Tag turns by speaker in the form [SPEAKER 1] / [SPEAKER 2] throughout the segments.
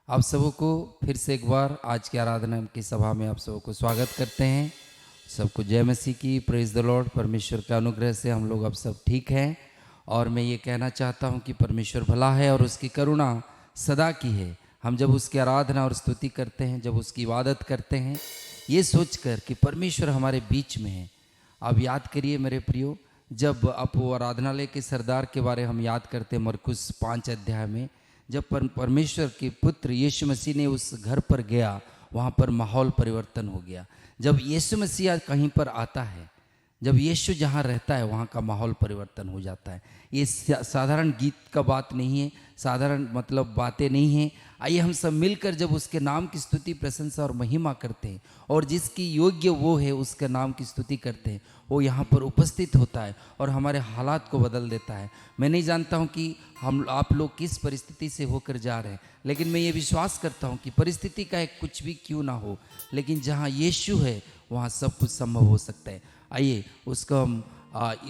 [SPEAKER 1] आप सबों को फिर से एक बार आज की आराधना की सभा में आप सबों को स्वागत करते हैं। सबको जय मसीह की, प्रेज द लॉर्ड। परमेश्वर के अनुग्रह से हम लोग अब सब ठीक हैं और मैं ये कहना चाहता हूँ कि परमेश्वर भला है और उसकी करुणा सदा की है। हम जब उसकी आराधना और स्तुति करते हैं, जब उसकी इबादत करते हैं, ये सोचकर कि परमेश्वर हमारे बीच में है। अब याद करिए मेरे प्रियो, जब आप वो आराधनालय के सरदार के बारे हम याद करते हैं मरकुस 5 अध्याय में, जब परमेश्वर के पुत्र यीशु मसीह ने उस घर पर गया, वहाँ पर माहौल परिवर्तन हो गया। जब यीशु मसीह कहीं पर आता है, जब यीशु जहाँ रहता है वहाँ का माहौल परिवर्तन हो जाता है। ये साधारण गीत का बात नहीं है, साधारण मतलब बातें नहीं हैं। आइए हम सब मिलकर जब उसके नाम की स्तुति, प्रशंसा और महिमा करते हैं और जिसकी योग्य वो है उसके नाम की स्तुति करते हैं, वो यहाँ पर उपस्थित होता है और हमारे हालात को बदल देता है। मैं नहीं जानता हूँ कि आप लोग किस परिस्थिति से होकर जा रहे हैं, लेकिन मैं ये विश्वास करता हूँ कि परिस्थिति का एक कुछ भी क्यों ना हो, लेकिन जहाँ यीशु है वहाँ सब कुछ संभव हो सकता है। आइए उसको हम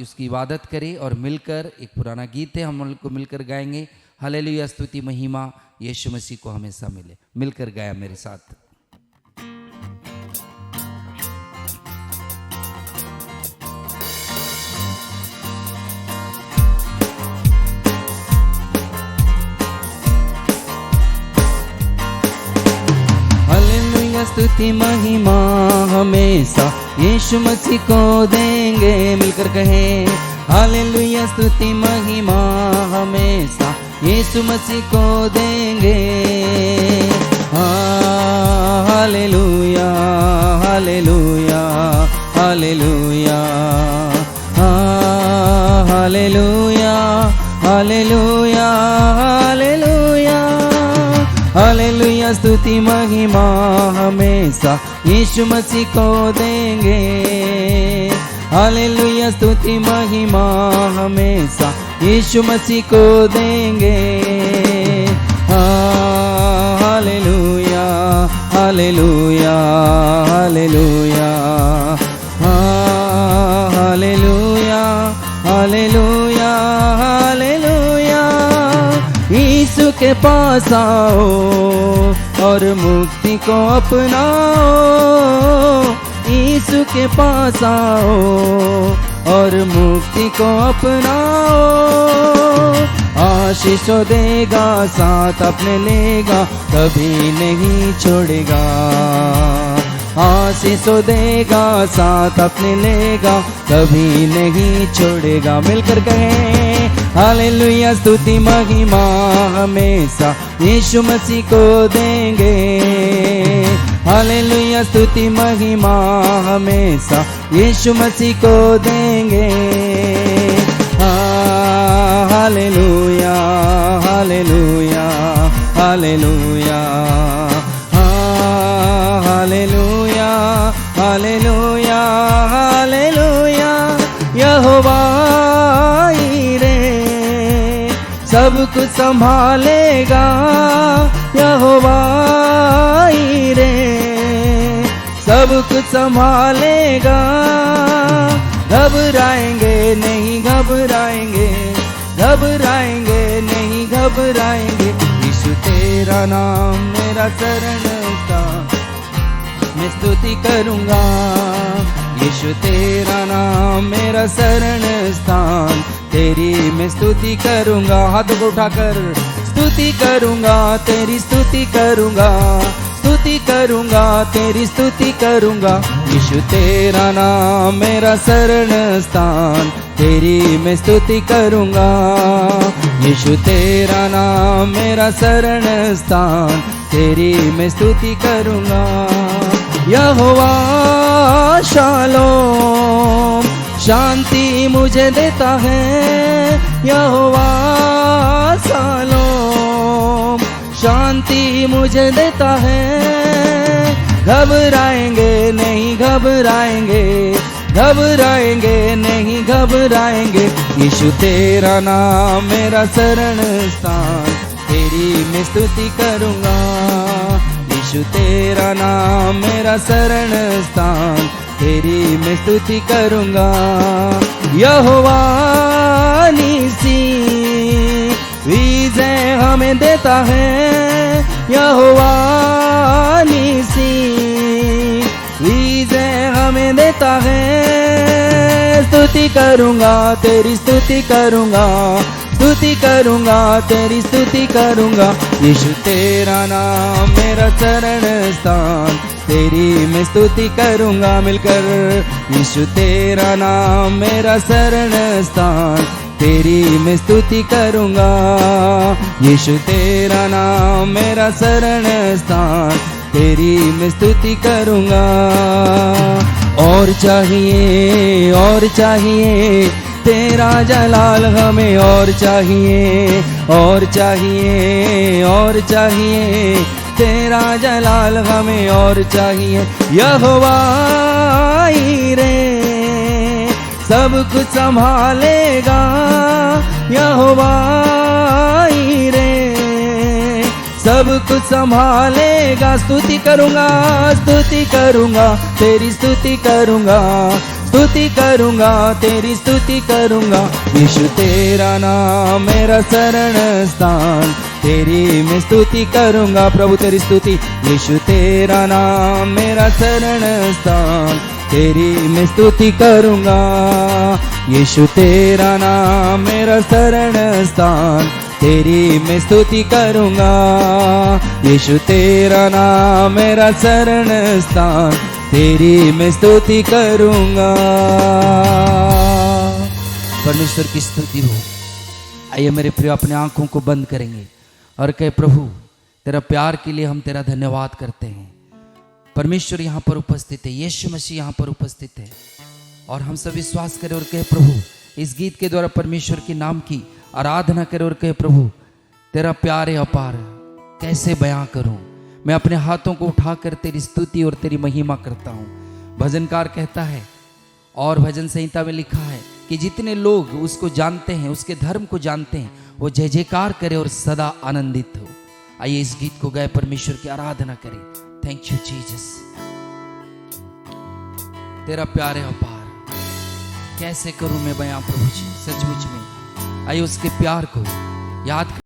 [SPEAKER 1] उसकी इबादत करें और मिलकर, एक पुराना गीत है, हम लोग को मिलकर गाएंगे। हालेलुया, स्तुति महिमा यीशु मसीह को हमेशा मिले। मिलकर गाया मेरे साथ। हालेलुया, स्तुति महिमा हमेशा यीशु मसीह को देंगे। मिलकर कहें हालेलुया, स्तुति महिमा हमेशा यीशु मसीह को देंगे। Hallelujah hallelujah hallelujah hallelujah hallelujah hallelujah hallelujah, स्तुति महिमा हमेशा यीशु मसीह को देंगे। हालेलुया, स्तुति महिमा हमेशा यीशु मसीह को देंगे। Hallelujah hallelujah hallelujah hallelujah hallelujah hallelujah. Yeshu के पास आओ और मुक्ति को अपनाओ। यीशु के पास आओ और मुक्ति को अपनाओ। आशीष देगा, साथ अपने लेगा, कभी नहीं छोड़ेगा। आशीष देगा, साथ अपने लेगा, कभी नहीं छोड़ेगा। मिलकर कहें हालेलुया, स्तुति महिमा हमेशा यीशु मसीह को देंगे। हालेलुया, स्तुति महिमा हमेशा यीशु मसीह को देंगे। Hallelujah hallelujah hallelujah hallelujah hallelujah hallelujah. Yahowa रे सब कुछ संभालेगा। यहोवा रे सब कुछ संभालेगा। घबराएंगे नहीं घबराएंगे, घबराएंगे नहीं घबराएंगे। यीशु तेरा नाम मेरा शरण का, मैं स्तुति करूँगा। यीशु तेरा नाम मेरा शरण स्थान, तेरी मैं स्तुति करूँगा। हाथों को उठाकर स्तुति करूँगा, तेरी स्तुति करूँगा, स्तुति करूँगा, तेरी स्तुति करूँगा। यीशु तेरा नाम मेरा शरण स्थान, तेरी मैं स्तुति करूँगा। यीशु तेरा नाम मेरा शरण स्थान, तेरी मैं स्तुति करूँगा। यहोवा शालोम शांति मुझे देता है। यहोवा शालोम शांति मुझे देता है। घबराएंगे नहीं घबराएंगे, घबराएंगे नहीं घबराएंगे। यीशु तेरा नाम मेरा शरण स्थान, तेरी मैं स्तुति करूँगा। यीशु तेरा नाम मेरा शरण स्थान, तेरी मैं स्तुति करूँगा। यहोवा निसी विजय हमें देता है। यहोवा नीसी ईज़े हमें देता है। स्तुति करूँगा तेरी स्तुति करूँगा, स्तुति करूँगा तेरी स्तुति करूँगा। यीशु तेरा नाम मेरा शरण स्थान, तेरी मैं स्तुति करूँगा मिलकर। यीशु तेरा नाम मेरा शरण स्थान, तेरी मैं स्तुति करूँगा। यीशु तेरा नाम मेरा शरण स्थान, तेरी मैं स्तुति करूँगा। और चाहिए और चाहिए तेरा जलाल हमें, और चाहिए और चाहिए और चाहिए तेरा जलाल हमें, और चाहिए। यहोवा ईरे सब कुछ संभालेगा, यहोवा ईरे सब कुछ संभालेगा। स्तुति करूँगा स्तुति करूँगा तेरी स्तुति करूँगा, स्तुति करूँगा तेरी स्तुति करूँगा। यीशु तेरा नाम मेरा शरण स्थान, तेरी मैं स्तुति करूँगा। प्रभु तेरी स्तुति। यीशु तेरा नाम मेरा शरण स्थान, तेरी मैं स्तुति करूँगा। यीशु तेरा नाम मेरा शरण स्थान, तेरी मैं स्तुति करूँगा। यीशु तेरा नाम मेरा शरण स्थान, तेरी मैं स्तुति करूँगा। परमेश्वर की स्तुति हो। आइए मेरे प्रिय अपने आंखों को बंद करेंगे और कहे प्रभु तेरा प्यार के लिए हम तेरा धन्यवाद करते हैं। परमेश्वर यहाँ पर उपस्थित है, यीशु मसीह यहाँ पर उपस्थित है और हम सब विश्वास करें और कहे प्रभु इस गीत के द्वारा परमेश्वर के नाम की आराधना करें और कहे प्रभु तेरा प्यार है अपार, कैसे बयां करूं। मैं अपने हाथों को उठाकर तेरी स्तुति और तेरी महिमा करता हूं। भजनकार कहता है और भजन संहिता में लिखा है कि जितने लोग उसको जानते हैं, उसके धर्म को जानते हैं, वो जय जयकार करे और सदा आनंदित हो। आइए इस गीत को गाए, परमेश्वर की आराधना करें। Thank you Jesus. तेरा प्यार है अपार, कैसे करूं मैं बयां प्रभु जी सचमुच में। आइए उसके प्यार को याद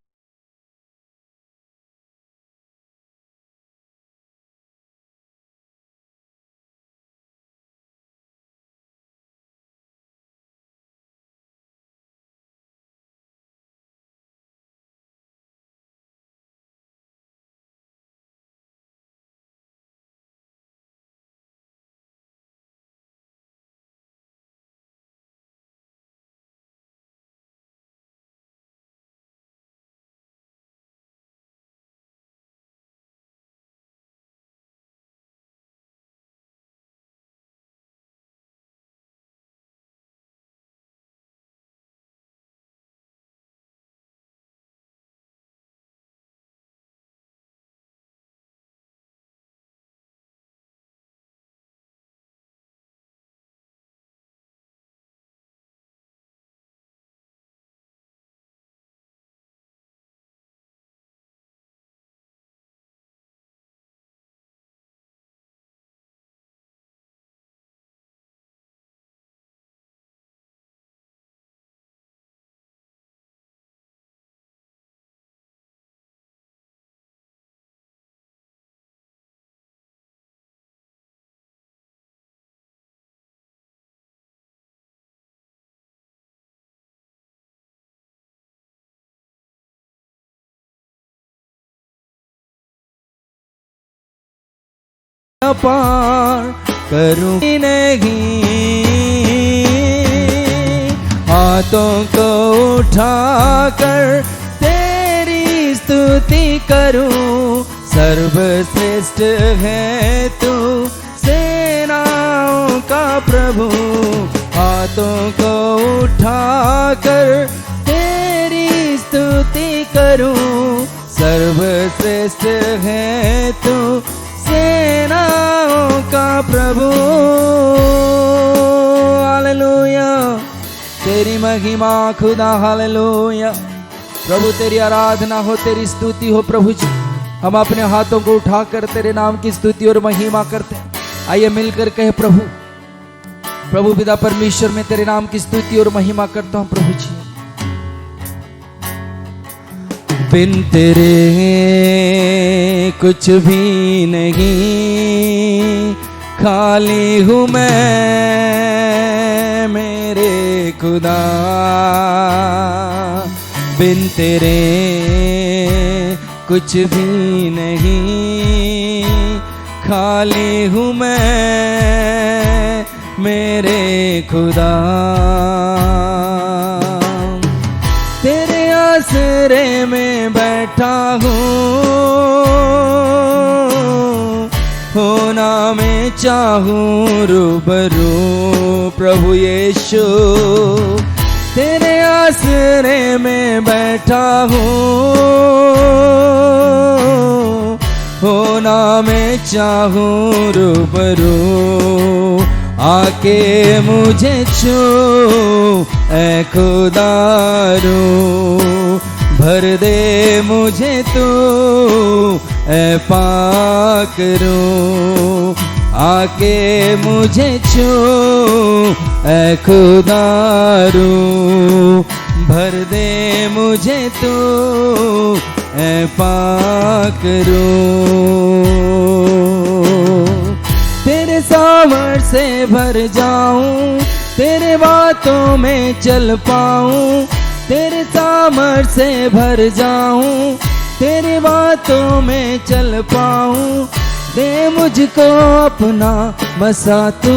[SPEAKER 1] पार करूं नहीं, हाथों को उठाकर तेरी स्तुति करूं। सर्वश्रेष्ठ है तू सेनाओं का प्रभु, हाथों को उठाकर तेरी स्तुति करूं। सर्वश्रेष्ठ है तू सेनाओं का प्रभु। हालेलुया, तेरी महिमा खुदा। हालेलुया, प्रभु तेरी आराधना हो, तेरी स्तुति हो। प्रभु जी हम अपने हाथों को उठाकर तेरे नाम की स्तुति और महिमा करते हैं। आइए मिलकर कहे प्रभु, प्रभु पिता परमेश्वर में तेरे नाम की स्तुति और महिमा करता हूं। प्रभु जी बिन तेरे कुछ भी नहीं, खाली हूँ मैं मेरे खुदा। बिन तेरे कुछ भी नहीं, खाली हूँ मैं मेरे खुदा। तेरे आसरे में बैठा हूँ, होना मैं चाहूँ रूबरू प्रभु यीशु। तेरे आसरे में बैठा हूँ, होना मैं चाहूँ रूबरू। आके मुझे छू ऐ खुदारू, भर दे मुझे तू ऐ पाकरू। आके मुझे छू ऐ खुदारू, भर दे मुझे तू ऐ पाकरू। तेरे सामर से भर जाऊं, तेरे बातों में चल पाऊं। तेरे सामर से भर जाऊं, तेरे बातों में चल पाऊं। दे मुझको अपना बसा तू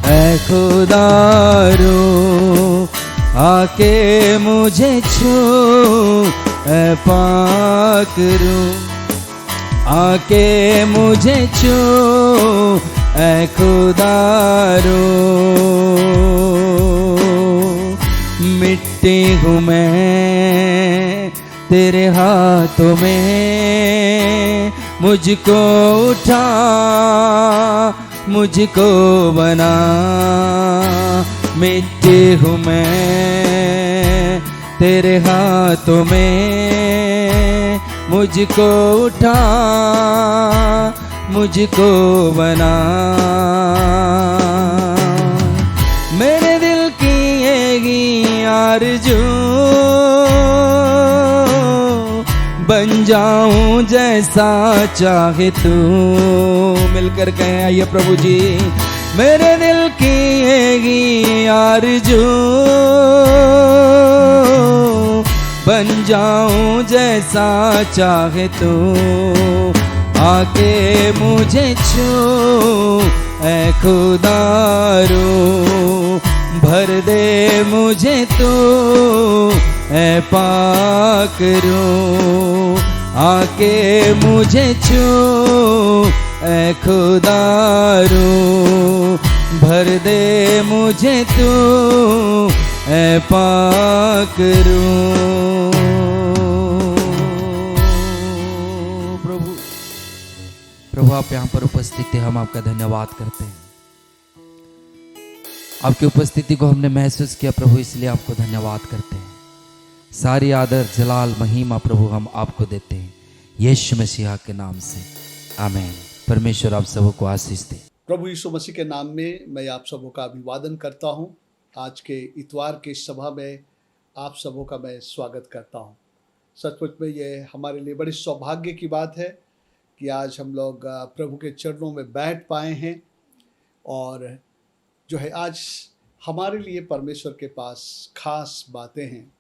[SPEAKER 1] ऐ खुदारो। आके मुझे छू ऐ पाकरू। आके मुझे छू ऐ खुदारो। मिट्टी हूँ मैं तेरे हाथों में, मुझको उठा मुझको बना। मिट्टी हूँ मैं तेरे हाथों में, मुझको उठा मुझको बना। मेरे दिल की ये आरज़ू, बन जाऊं जैसा चाहे तू। मिलकर कहें आइए प्रभु जी। मेरे दिल की ये आरज़ू, बन जाऊं जैसा चाहे तू। आके मुझे छू ऐ खुदारो, भर दे मुझे तू ऐ पाकरू। आके मुझे छू ऐ खुदारो, भर दे मुझे तू ऐ पाकरू। प्रभु आप यहाँ पर उपस्थित थे, हम आपका धन्यवाद करते हैं। आपकी उपस्थिति को हमने महसूस किया प्रभु, इसलिए आपको धन्यवाद करते हैं। सारी आदर जलाल महिमा प्रभु हम आपको देते हैं, यीशु मसीह के नाम से, आमीन। परमेश्वर आप सबको आशीष दे।
[SPEAKER 2] प्रभु यीशु मसीह के नाम में मैं आप सबों का अभिवादन करता हूं। आज के इतवार की सभा में आप सबों का मैं स्वागत करता हूं। सचमुच में ये हमारे लिए बड़ी सौभाग्य की बात है कि आज हम लोग प्रभु के चरणों में बैठ पाए हैं, और जो है आज हमारे लिए परमेश्वर के पास खास बातें हैं।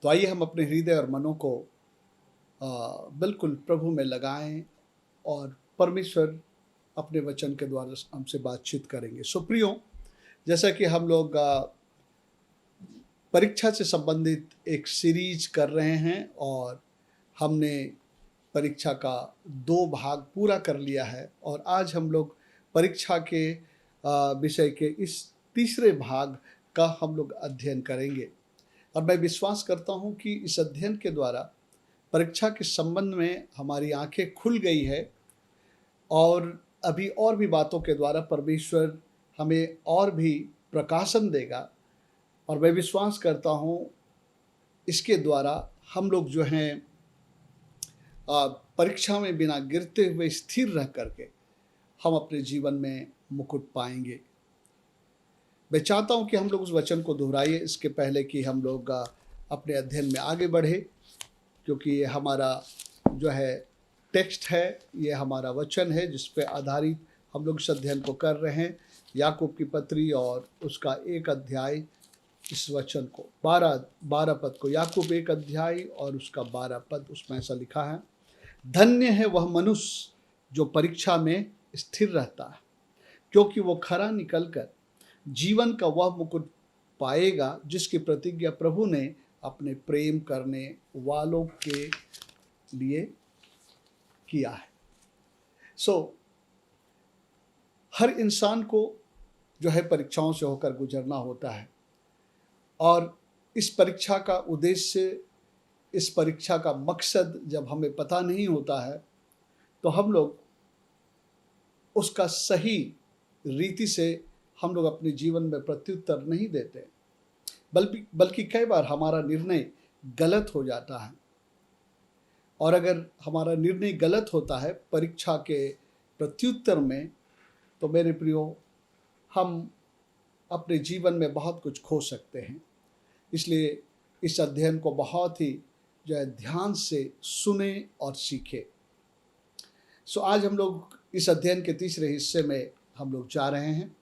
[SPEAKER 2] तो आइए हम अपने हृदय और मनों को बिल्कुल प्रभु में लगाएं और परमेश्वर अपने वचन के द्वारा हमसे बातचीत करेंगे। सुप्रियो, जैसा कि हम लोग परीक्षा से संबंधित एक सीरीज कर रहे हैं और हमने परीक्षा का 2 भाग पूरा कर लिया है, और आज हम लोग परीक्षा के विषय के इस तीसरे भाग का हम लोग अध्ययन करेंगे। और मैं विश्वास करता हूं कि इस अध्ययन के द्वारा परीक्षा के संबंध में हमारी आंखें खुल गई है, और अभी और भी बातों के द्वारा परमेश्वर हमें और भी प्रकाशन देगा। और मैं विश्वास करता हूं इसके द्वारा हम लोग जो हैं परीक्षा में बिना गिरते हुए स्थिर रह करके हम अपने जीवन में मुकुट पाएंगे। मैं चाहता हूं कि हम लोग उस वचन को दोहराइए इसके पहले कि हम लोग अपने अध्ययन में आगे बढ़े, क्योंकि ये हमारा जो है टेक्स्ट है, ये हमारा वचन है जिस पे आधारित हम लोग इस अध्ययन को कर रहे हैं। याकूब की पत्री और उसका 1 अध्याय, इस वचन को 12 पद को, याकूब 1 अध्याय और उसका 12 पद, उसमें ऐसा लिखा है, धन्य है वह मनुष्य जो परीक्षा में स्थिर रहता है, क्योंकि वो खरा निकलकर जीवन का वह मुकुट पाएगा जिसकी प्रतिज्ञा प्रभु ने अपने प्रेम करने वालों के लिए किया है। हर इंसान को जो है परीक्षाओं से होकर गुजरना होता है, और इस परीक्षा का उद्देश्य, इस परीक्षा का मकसद जब हमें पता नहीं होता है तो हम लोग उसका सही रीति से हम लोग अपने जीवन में प्रत्युत्तर नहीं देते, बल्कि कई बार हमारा निर्णय गलत हो जाता है। और अगर हमारा निर्णय गलत होता है परीक्षा के प्रत्युत्तर में, तो मेरे प्रियो, हम अपने जीवन में बहुत कुछ खो सकते हैं। इसलिए इस अध्ययन को बहुत ही जो है ध्यान से सुने और सीखे। आज हम लोग इस अध्ययन के तीसरे हिस्से में हम लोग जा रहे हैं।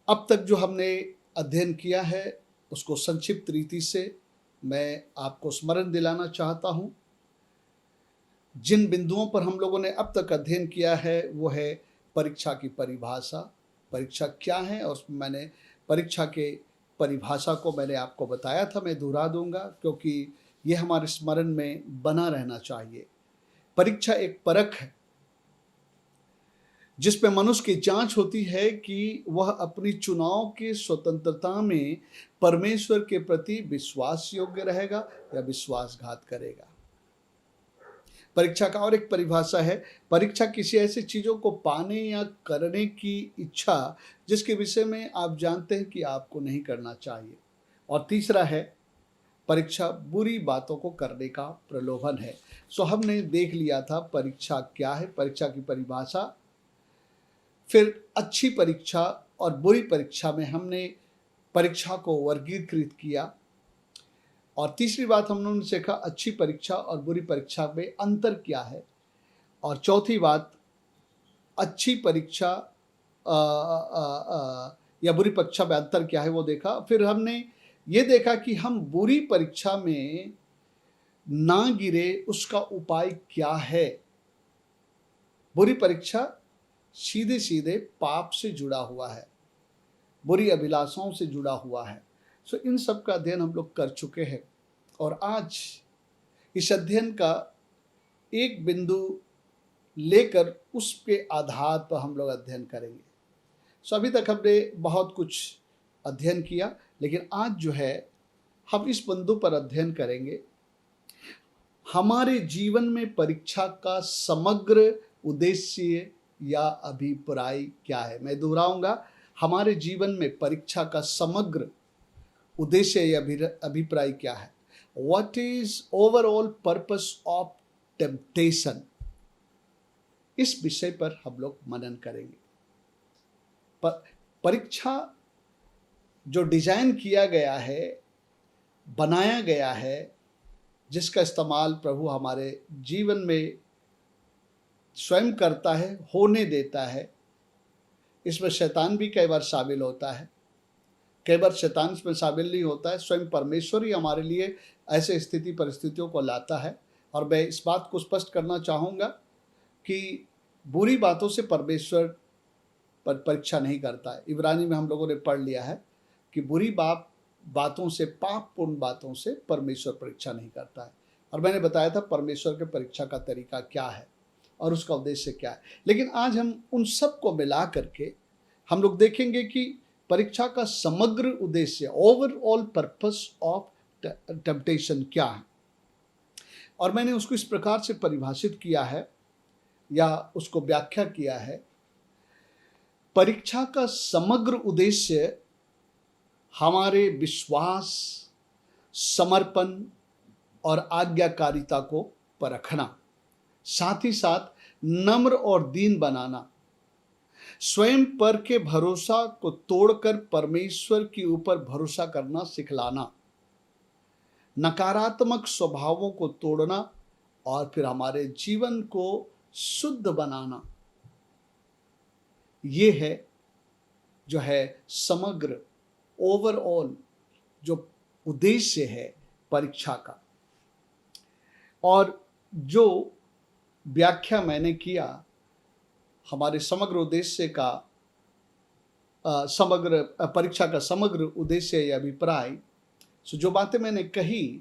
[SPEAKER 2] अब तक जो हमने अध्ययन किया है उसको संक्षिप्त रीति से मैं आपको स्मरण दिलाना चाहता हूं। जिन बिंदुओं पर हम लोगों ने अब तक अध्ययन किया है वो है परीक्षा की परिभाषा, परीक्षा क्या है, और मैंने परीक्षा के परिभाषा को मैंने आपको बताया था, मैं दोहरा दूंगा क्योंकि ये हमारे स्मरण में बना रहना चाहिए। परीक्षा एक परख है जिसमें मनुष्य की जांच होती है कि वह अपनी चुनाव की स्वतंत्रता में परमेश्वर के प्रति विश्वास योग्य रहेगा या विश्वासघात करेगा। परीक्षा का और एक परिभाषा है, परीक्षा किसी ऐसी चीज़ों को पाने या करने की इच्छा जिसके विषय में आप जानते हैं कि आपको नहीं करना चाहिए। और तीसरा है, परीक्षा बुरी बातों को करने का प्रलोभन है। हमने देख लिया था परीक्षा क्या है, परीक्षा की परिभाषा, फिर अच्छी परीक्षा और बुरी परीक्षा में हमने परीक्षा को वर्गीकृत किया, और तीसरी बात हमने सीखा अच्छी परीक्षा और बुरी परीक्षा में अंतर क्या है, और चौथी बात अच्छी परीक्षा या बुरी परीक्षा में अंतर क्या है वो देखा। फिर हमने ये देखा कि हम बुरी परीक्षा में ना गिरे उसका उपाय क्या है। बुरी परीक्षा सीधे सीधे पाप से जुड़ा हुआ है, बुरी अभिलाषाओं से जुड़ा हुआ है। इन सब का अध्ययन हम लोग कर चुके हैं, और आज इस अध्ययन का एक बिंदु लेकर उसके आधार पर हम लोग अध्ययन करेंगे। अभी तक हमने बहुत कुछ अध्ययन किया, लेकिन आज जो है हम इस बिंदु पर अध्ययन करेंगे, हमारे जीवन में परीक्षा का समग्र उद्देश्य या अभिप्राय क्या है। मैं दोहराऊंगा, हमारे जीवन में परीक्षा का समग्र उद्देश्य या अभिप्राय क्या है। What is overall purpose of temptation? इस विषय पर हम लोग मनन करेंगे। परीक्षा जो डिजाइन किया गया है, बनाया गया है, जिसका इस्तेमाल प्रभु हमारे जीवन में स्वयं करता है, होने देता है, इसमें शैतान भी कई बार शामिल होता है, कई बार शैतान इसमें शामिल नहीं होता है, स्वयं परमेश्वर ही हमारे लिए ऐसे स्थिति परिस्थितियों को लाता है। और मैं इस बात को स्पष्ट करना चाहूँगा कि बुरी बातों से परमेश्वर पर परीक्षा नहीं करता है। इब्रानी में हम लोगों ने पढ़ लिया है कि बुरी बातों से, पापपूर्ण बातों से परमेश्वर परीक्षा नहीं करता है। और मैंने बताया था परमेश्वर के परीक्षा का तरीका क्या है और उसका उद्देश्य क्या है। लेकिन आज हम उन सब को मिला करके हम लोग देखेंगे कि परीक्षा का समग्र उद्देश्य, ओवरऑल पर्पस ऑफ टेम्पटेशन क्या है। और मैंने उसको इस प्रकार से परिभाषित किया है या उसको व्याख्या किया है, परीक्षा का समग्र उद्देश्य हमारे विश्वास, समर्पण और आज्ञाकारिता को परखना, साथ ही साथ नम्र और दीन बनाना, स्वयं पर के भरोसा को तोड़कर परमेश्वर के ऊपर भरोसा करना सिखलाना, नकारात्मक स्वभावों को तोड़ना और फिर हमारे जीवन को शुद्ध बनाना, ये है जो है समग्र ओवरऑल जो उद्देश्य है परीक्षा का। और जो व्याख्या मैंने किया हमारे समग्र उद्देश्य का, समग्र परीक्षा का समग्र उद्देश्य या अभिप्राय, सो जो बातें मैंने कही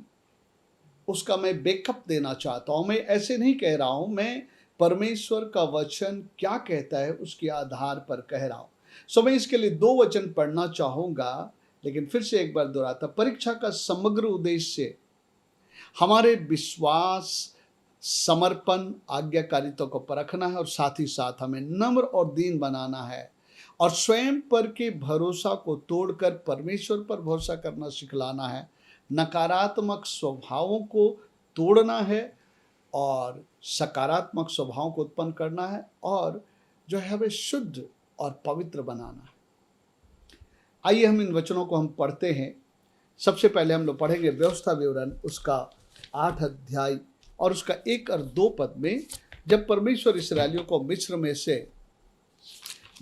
[SPEAKER 2] उसका मैं बैकअप देना चाहता हूँ। मैं ऐसे नहीं कह रहा हूँ, मैं परमेश्वर का वचन क्या कहता है उसके आधार पर कह रहा हूँ। सो मैं इसके लिए 2 वचन पढ़ना चाहूँगा, लेकिन फिर से एक बार दोहराता, परीक्षा का समग्र उद्देश्य हमारे विश्वास, समर्पण, आज्ञाकारिता को परखना है और साथ ही साथ हमें नम्र और दीन बनाना है और स्वयं पर के भरोसा को तोड़कर परमेश्वर पर भरोसा करना सिखलाना है, नकारात्मक स्वभावों को तोड़ना है और सकारात्मक स्वभावों को उत्पन्न करना है और जो है हमें शुद्ध और पवित्र बनाना है। आइए हम इन वचनों को हम पढ़ते हैं। सबसे पहले हम लोग पढ़ेंगे व्यवस्था विवरण उसका 8 अध्याय और उसका 1 और 2 पद में, जब परमेश्वर इस्राएलियों को मिस्र में से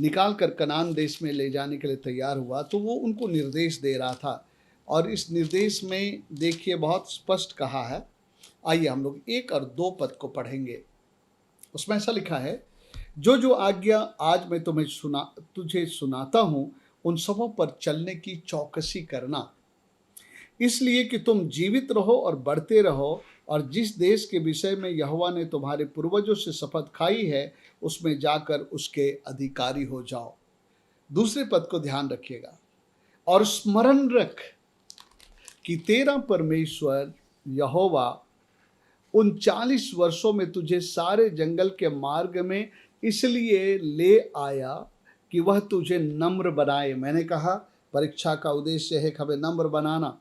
[SPEAKER 2] निकाल कर कनान देश में ले जाने के लिए तैयार हुआ तो वो उनको निर्देश दे रहा था और इस निर्देश में देखिए बहुत स्पष्ट कहा है। आइए हम लोग 1 और 2 पद को पढ़ेंगे। उसमें ऐसा लिखा है, जो जो आज्ञा आज मैं तुझे सुनाता हूँ उन सबों पर चलने की चौकसी करना, इसलिए कि तुम जीवित रहो और बढ़ते रहो और जिस देश के विषय में यहोवा ने तुम्हारे पूर्वजों से शपथ खाई है उसमें जाकर उसके अधिकारी हो जाओ। दूसरे पद को ध्यान रखिएगा, और स्मरण रख कि तेरा परमेश्वर यहोवा उन 40 वर्षों में तुझे सारे जंगल के मार्ग में इसलिए ले आया कि वह तुझे नम्र बनाए। मैंने कहा परीक्षा का उद्देश्य है हमें नम्र बनाना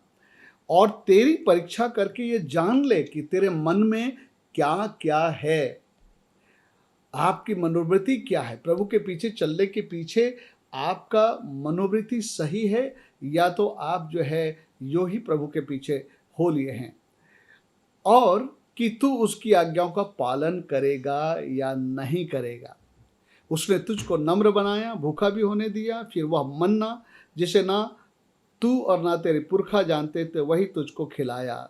[SPEAKER 2] और तेरी परीक्षा करके ये जान ले कि तेरे मन में क्या क्या है, आपकी मनोवृत्ति क्या है। प्रभु के पीछे चलने के पीछे आपका मनोवृत्ति सही है या तो आप जो है यो ही प्रभु के पीछे हो लिए हैं, और कि तू उसकी आज्ञाओं का पालन करेगा या नहीं करेगा। उसने तुझको नम्र बनाया, भूखा भी होने दिया, फिर वह मन्ना जिसे ना तू और ना तेरे पुरखा जानते थे वही तुझको खिलाया।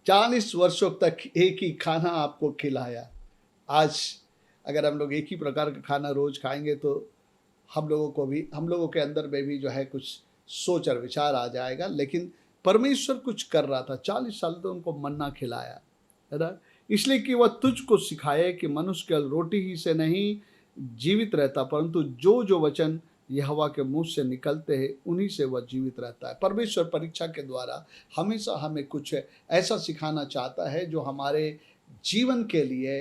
[SPEAKER 2] 40 वर्षों तक एक ही खाना आपको खिलाया। आज अगर हम लोग एक ही प्रकार का खाना रोज खाएंगे तो हम लोगों के अंदर में भी जो है कुछ सोच और विचार आ जाएगा। लेकिन परमेश्वर कुछ कर रहा था, 40 साल तो उनको मन्ना खिलाया, है ना, इसलिए कि वह तुझको सिखाए कि मनुष्य केवल रोटी ही से नहीं जीवित रहता परंतु जो जो वचन यहोवा के मुंह से निकलते हैं उन्हीं से वह जीवित रहता है। परमेश्वर परीक्षा के द्वारा हमेशा हमें कुछ ऐसा सिखाना चाहता है जो हमारे जीवन के लिए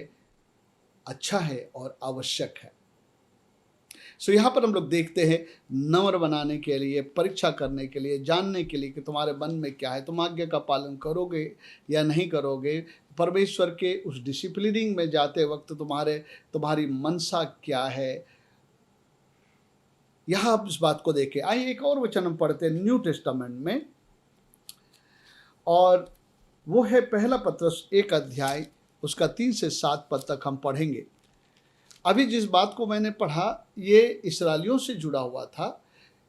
[SPEAKER 2] अच्छा है और आवश्यक है। सो यहाँ पर हम लोग देखते हैं नम्र बनाने के लिए, परीक्षा करने के लिए, जानने के लिए कि तुम्हारे मन में क्या है, तुम आज्ञा का पालन करोगे या नहीं करोगे। परमेश्वर के उस डिसिप्लिनिंग में जाते वक्त तुम्हारी मनसा क्या है, यहाँ आप इस बात को देखें। आइए एक और वचन हम पढ़ते हैं न्यू टेस्टामेंट में, और वो है पहला पत्रस 1 अध्याय उसका 3 से 7 पद तक हम पढ़ेंगे। अभी जिस बात को मैंने पढ़ा ये इस्राएलियों से जुड़ा हुआ था।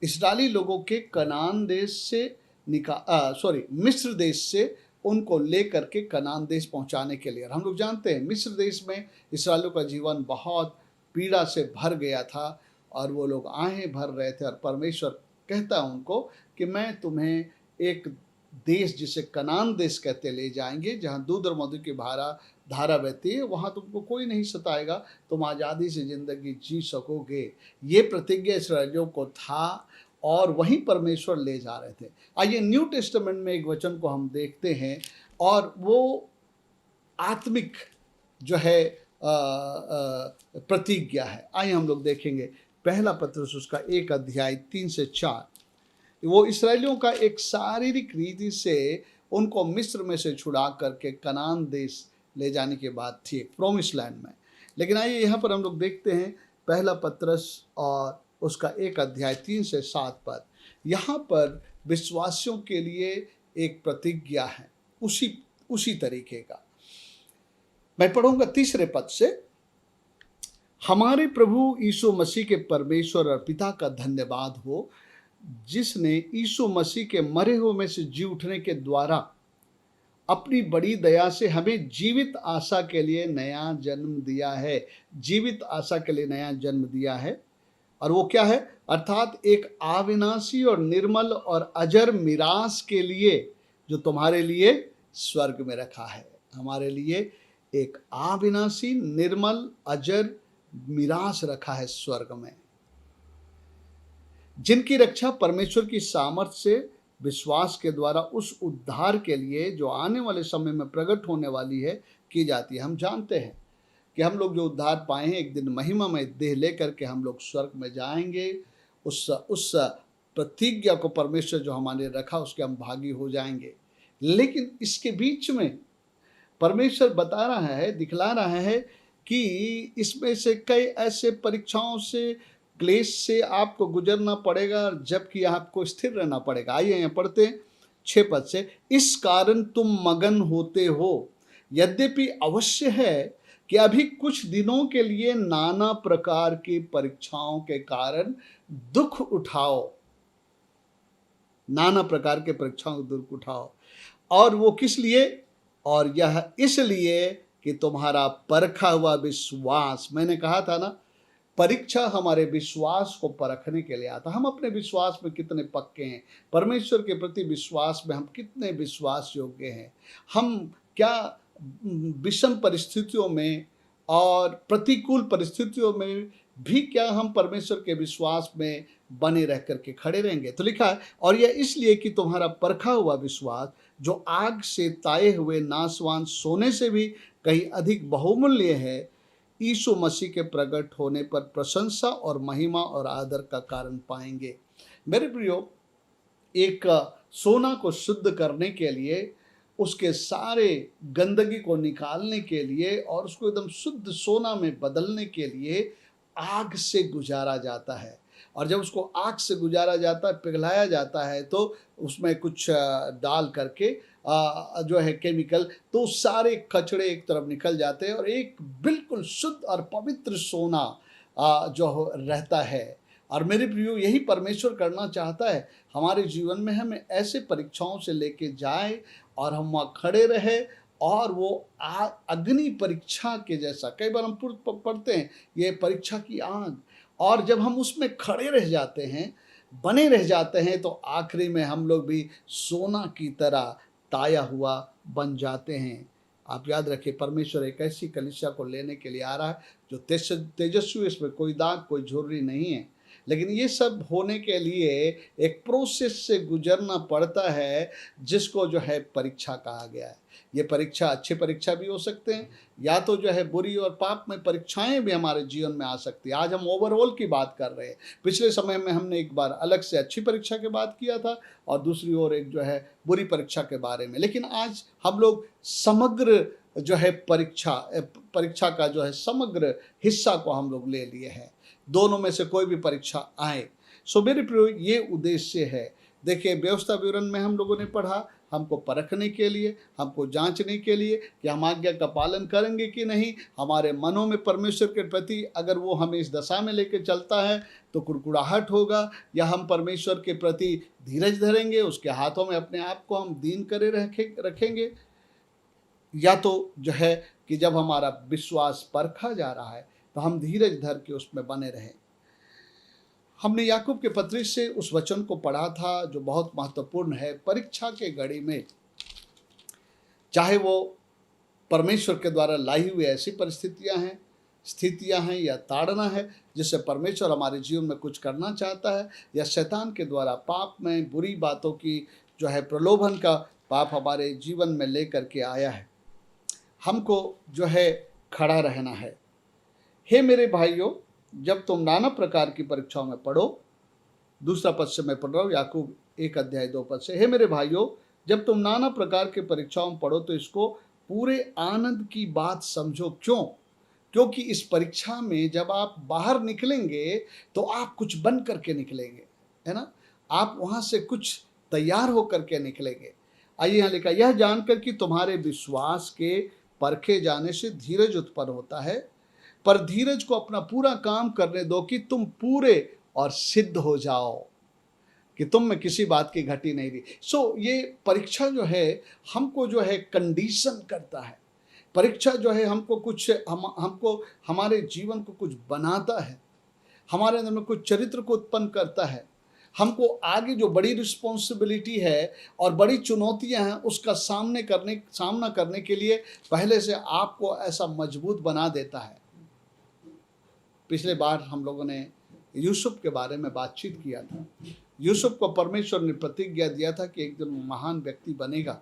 [SPEAKER 2] इस्राएली लोगों के कनान देश से मिस्र देश से उनको लेकर के कनान देश पहुंचाने के लिए। और हम लोग जानते हैं मिस्र देश में इस्राएलियों का जीवन बहुत पीड़ा से भर गया था और वो लोग आहें भर रहे थे, और परमेश्वर कहता है उनको कि मैं तुम्हें एक देश जिसे कनान देश कहते ले जाएंगे, जहाँ दूध और मधु की धारा बहती है, वहाँ तुमको कोई नहीं सताएगा, तुम आज़ादी से ज़िंदगी जी सकोगे। ये प्रतिज्ञा इस्राएलियों को था और वहीं परमेश्वर ले जा रहे थे। आइए न्यू टेस्टामेंट में एक वचन को हम देखते हैं और वो आत्मिक जो है प्रतिज्ञा है। आइए हम लोग देखेंगे पहला पत्रस उसका 1 अध्याय 3 से 4। वो इसराइलियों का एक शारीरिक रीति से उनको मिस्र में से छुड़ा करके कनान देश ले जाने की बात थी, एक प्रोमिस लैंड में। लेकिन आइए यहाँ पर हम लोग देखते हैं पहला पत्रस और उसका 1 अध्याय 3 से 7 पद। यहाँ पर विश्वासियों के लिए एक प्रतिज्ञा है, उसी तरीके का। मैं पढ़ूंगा 3 पद से। हमारे प्रभु यीशु मसीह के परमेश्वर और पिता का धन्यवाद हो, जिसने यीशु मसीह के मरे हुए में से जी उठने के द्वारा अपनी बड़ी दया से हमें जीवित आशा के लिए नया जन्म दिया है। जीवित आशा के लिए नया जन्म दिया है। और वो क्या है? अर्थात एक अविनाशी और निर्मल और अजर मिरास के लिए जो तुम्हारे लिए स्वर्ग में रखा है। हमारे लिए एक अविनाशी, निर्मल, अजर मिरास रखा है स्वर्ग में, जिनकी रक्षा परमेश्वर की सामर्थ्य से विश्वास के द्वारा उस उद्धार के लिए जो आने वाले समय में प्रकट होने वाली है की जाती है। हम जानते हैं कि हम लोग जो उद्धार पाए हैं, एक दिन महिमा में देह लेकर के हम लोग स्वर्ग में जाएंगे। उस प्रतिज्ञा को परमेश्वर जो हमारे रखा उसके हम भागी हो जाएंगे। लेकिन इसके बीच में परमेश्वर बता रहा है, दिखला रहा है कि इसमें से कई ऐसे परीक्षाओं से, क्लेश से आपको गुजरना पड़ेगा, जबकि आपको स्थिर रहना पड़ेगा। आइए यहाँ पढ़ते हैं 6 पद से। इस कारण तुम मगन होते हो, यद्यपि अवश्य है कि अभी कुछ दिनों के लिए नाना प्रकार की परीक्षाओं के कारण दुख उठाओ। नाना प्रकार के परीक्षाओं के दुख उठाओ। और वो किस लिए? और यह इसलिए कि तुम्हारा परखा हुआ विश्वास, मैंने कहा था ना, परीक्षा हमारे विश्वास को परखने के लिए आता। हम अपने विश्वास में कितने पक्के हैं, परमेश्वर के प्रति विश्वास में हम कितने विश्वास योग्य हैं, हम क्या विषम परिस्थितियों में और प्रतिकूल परिस्थितियों में भी क्या हम परमेश्वर के विश्वास में बने रह करके खड़े रहेंगे। तो लिखा है, और यह इसलिए कि तुम्हारा परखा हुआ विश्वास, जो आग से ताए हुए नासवान सोने से भी कहीं अधिक बहुमूल्य है, यीशु मसीह के प्रकट होने पर प्रशंसा और महिमा और आदर का कारण पाएंगे। मेरे प्रियो, एक सोना को शुद्ध करने के लिए, उसके सारे गंदगी को निकालने के लिए और उसको एकदम शुद्ध सोना में बदलने के लिए आग से गुजारा जाता है। और जब उसको आग से गुजारा जाता है, पिघलाया जाता है, तो उसमें कुछ डाल करके जो है केमिकल, तो सारे कचड़े एक तरफ निकल जाते हैं और एक बिल्कुल शुद्ध और पवित्र सोना जो रहता है। और मेरे प्रियो, यही परमेश्वर करना चाहता है। हमारे जीवन में हमें ऐसे परीक्षाओं से लेके जाए और हम वहाँ खड़े रहे, और वो अग्नि परीक्षा के जैसा, कई बार हम पढ़ते हैं ये परीक्षा की आग, और जब हम उसमें खड़े रह जाते हैं, बने रह जाते हैं, तो आखिरी में हम लोग भी सोना की तरह ताया हुआ बन जाते हैं। आप याद रखिए, परमेश्वर एक ऐसी कलीसिया को लेने के लिए आ रहा है जो तेजस्वी, इसमें कोई दाग, कोई झुर्री नहीं है। लेकिन ये सब होने के लिए एक प्रोसेस से गुजरना पड़ता है, जिसको जो है परीक्षा कहा गया है। ये परीक्षा अच्छी परीक्षा भी हो सकते हैं, या तो जो है बुरी और पाप में परीक्षाएं भी हमारे जीवन में आ सकती है। आज हम ओवरऑल की बात कर रहे हैं। पिछले समय में हमने एक बार अलग से अच्छी परीक्षा की बात किया था, और दूसरी ओर एक जो है बुरी परीक्षा के बारे में। लेकिन आज हम लोग समग्र जो है परीक्षा का जो है समग्र हिस्सा को हम लोग ले लिए हैं। दोनों में से कोई भी परीक्षा आए। सो मेरे प्रिय, ये उद्देश्य है। देखिए, व्यवस्था विवरण में हम लोगों ने पढ़ा, हमको परखने के लिए, हमको जांचने के लिए कि हम आज्ञा का पालन करेंगे कि नहीं। हमारे मनों में परमेश्वर के प्रति अगर वो हमें इस दशा में लेके चलता है तो कुड़कुड़ाहट होगा, या हम परमेश्वर के प्रति धीरज धरेंगे, उसके हाथों में अपने आप को हम दीन करे रखेंगे, या तो जो है कि जब हमारा विश्वास परखा जा रहा है तो हम धीरज धर के उसमें बने रहें। हमने याकूब के पत्री से उस वचन को पढ़ा था जो बहुत महत्वपूर्ण है। परीक्षा के घड़ी में, चाहे वो परमेश्वर के द्वारा लाई हुई ऐसी स्थितियां हैं या ताड़ना है जिससे परमेश्वर हमारे जीवन में कुछ करना चाहता है, या शैतान के द्वारा पाप में बुरी बातों की जो है प्रलोभन का पाप हमारे जीवन में लेकर के आया है, हमको जो है खड़ा रहना है। हे मेरे भाइयों, जब तुम नाना प्रकार की परीक्षाओं में पढ़ो, दूसरा पद से मैं पढ़ रहा हूँ, याकूब 1 अध्याय 2 पद से। हे मेरे भाइयों, जब तुम नाना प्रकार की परीक्षाओं में पढ़ो तो इसको पूरे आनंद की बात समझो। क्यों? क्योंकि इस परीक्षा में जब आप बाहर निकलेंगे तो आप कुछ बन करके निकलेंगे, है ना? आप वहाँ से कुछ तैयार होकर के निकलेंगे। आइए यहाँ लिखा, यह जानकर कि तुम्हारे विश्वास के परखे जाने से धीरज उत्पन्न होता है, पर धीरज को अपना पूरा काम करने दो कि तुम पूरे और सिद्ध हो जाओ, कि तुम में किसी बात की घटी नहीं रही। ये परीक्षा जो है हमको जो है कंडीशन करता है। परीक्षा जो है हमको कुछ हमको हमारे जीवन को कुछ बनाता है, हमारे अंदर में कुछ चरित्र को उत्पन्न करता है। हमको आगे जो बड़ी रिस्पॉन्सिबिलिटी है और बड़ी चुनौतियां हैं उसका सामना करने के लिए पहले से आपको ऐसा मजबूत बना देता है। पिछले बार हम लोगों ने यूसुफ के बारे में बातचीत किया था। यूसुफ को परमेश्वर ने प्रतिज्ञा दिया था कि एक दिन वो महान व्यक्ति बनेगा।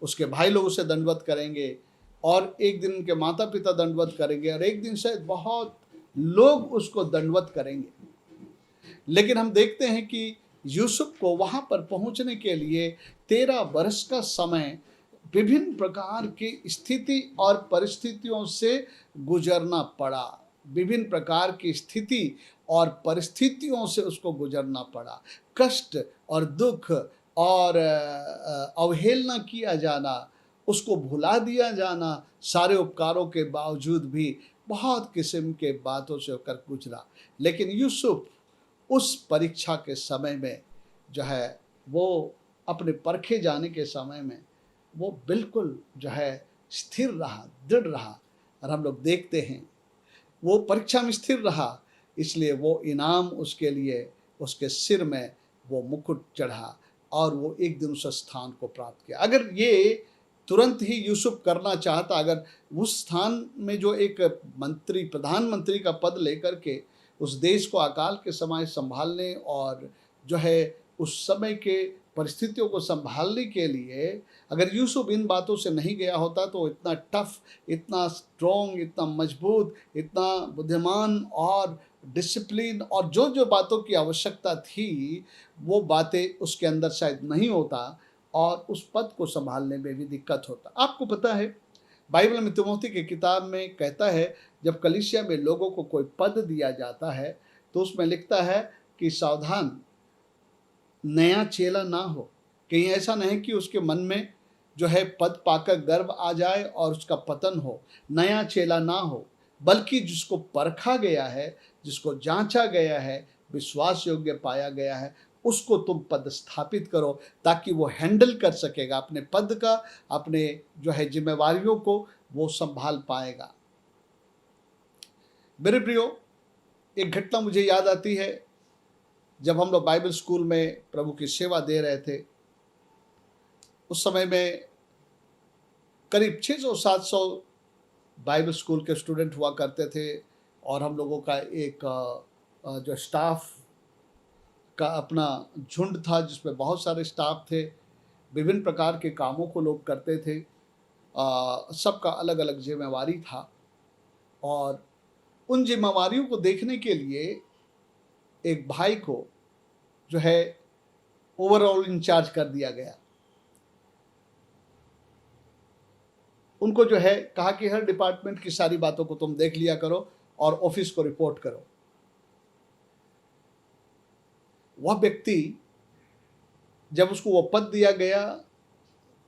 [SPEAKER 2] उसके भाई लोग उसे दंडवत करेंगे और एक दिन उनके माता पिता दंडवत करेंगे और एक दिन शायद बहुत लोग उसको दंडवत करेंगे। लेकिन हम देखते हैं कि यूसुफ को वहां पर पहुंचने के लिए 13 वर्ष का समय विभिन्न प्रकार की स्थिति और परिस्थितियों से गुजरना पड़ा। विभिन्न प्रकार की स्थिति और परिस्थितियों से उसको गुजरना पड़ा। कष्ट और दुख और अवहेलना किया जाना, उसको भुला दिया जाना, सारे उपकारों के बावजूद भी बहुत किस्म के बातों से होकर गुजरा। लेकिन यूसुफ उस परीक्षा के समय में जो है वो अपने परखे जाने के समय में वो बिल्कुल जो है स्थिर रहा, दृढ़ रहा। और हम लोग देखते हैं वो परीक्षा में स्थिर रहा, इसलिए वो इनाम उसके लिए उसके सिर में वो मुकुट चढ़ा और वो एक दिन उस स्थान को प्राप्त किया। अगर ये तुरंत ही यूसुफ करना चाहता, अगर उस स्थान में जो एक मंत्री, प्रधानमंत्री का पद लेकर के उस देश को अकाल के समय संभालने और जो है उस समय के परिस्थितियों को संभालने के लिए अगर यूसुफ इन बातों से नहीं गया होता तो इतना टफ, इतना स्ट्रॉन्ग, इतना मजबूत, इतना बुद्धिमान और डिसिप्लिन और जो जो बातों की आवश्यकता थी वो बातें उसके अंदर शायद नहीं होता और उस पद को संभालने में भी दिक्कत होता। आपको पता है बाइबल में तिमोथी की किताब में कहता है जब कलीसिया में लोगों को कोई पद दिया जाता है तो उसमें लिखता है कि सावधान, नया चेला ना हो, कहीं ऐसा नहीं कि उसके मन में जो है पद पाकर गर्व आ जाए और उसका पतन हो। नया चेला ना हो, बल्कि जिसको परखा गया है, जिसको जांचा गया है, विश्वास योग्य पाया गया है, उसको तुम पद स्थापित करो ताकि वो हैंडल कर सकेगा अपने पद का, अपने जो है जिम्मेवारियों को वो संभाल पाएगा। मेरे प्रियो, एक घटना मुझे याद आती है जब हम लोग बाइबल स्कूल में प्रभु की सेवा दे रहे थे। उस समय में करीब 600-700 बाइबल स्कूल के स्टूडेंट हुआ करते थे और हम लोगों का एक जो स्टाफ का अपना झुंड था जिसमें बहुत सारे स्टाफ थे। विभिन्न प्रकार के कामों को लोग करते थे। सबका अलग अलग जिम्मेवारी था और उन जिम्मेवारियों को देखने के लिए एक भाई को जो है ओवरऑल इंचार्ज कर दिया गया। उनको जो है कहा कि हर डिपार्टमेंट की सारी बातों को तुम देख लिया करो और ऑफिस को रिपोर्ट करो। वह व्यक्ति जब उसको वो पद दिया गया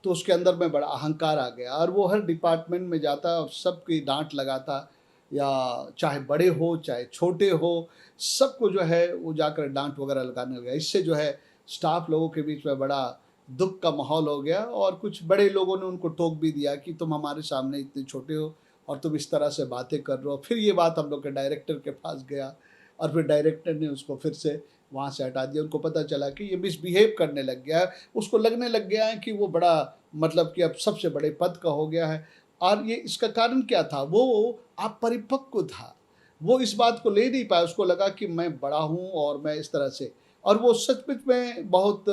[SPEAKER 2] तो उसके अंदर में बड़ा अहंकार आ गया और वो हर डिपार्टमेंट में जाता और सबकी डांट लगाता, या चाहे बड़े हो चाहे छोटे हो, सबको जो है वो जाकर डांट वगैरह लगाने लगा। इससे जो है स्टाफ लोगों के बीच में बड़ा दुख का माहौल हो गया और कुछ बड़े लोगों ने उनको टोक भी दिया कि तुम हमारे सामने इतने छोटे हो और तुम इस तरह से बातें कर रहे हो। फिर ये बात हम लोग के डायरेक्टर के पास गया और फिर डायरेक्टर ने उसको फिर से वहाँ से हटा दिया। उनको पता चला कि ये मिसबिहेव करने लग गया है, उसको लगने लग गया है कि वो बड़ा मतलब कि अब सबसे बड़े पद का हो गया है। और ये इसका कारण क्या था, वो अपरिपक्व था, वो इस बात को ले नहीं पाया। उसको लगा कि मैं बड़ा हूँ और मैं इस तरह से, और वो सचमुच में बहुत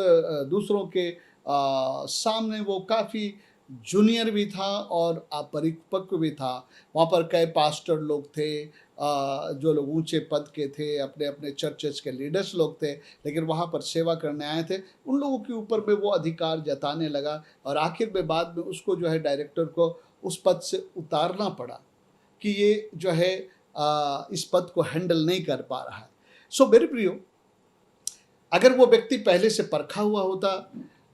[SPEAKER 2] दूसरों के सामने वो काफ़ी जूनियर भी था और अपरिपक्व भी था। वहाँ पर कई पास्टर लोग थे, जो लोग ऊंचे पद के थे, अपने अपने चर्चेस के लीडर्स लोग थे, लेकिन वहाँ पर सेवा करने आए थे। उन लोगों के ऊपर में वो अधिकार जताने लगा और आखिर में बाद में उसको जो है डायरेक्टर को उस पद से उतारना पड़ा। कि ये जो है इस पद को हैंडल नहीं कर पा रहा है। सो मेरे प्रियो, अगर वो व्यक्ति पहले से परखा हुआ होता,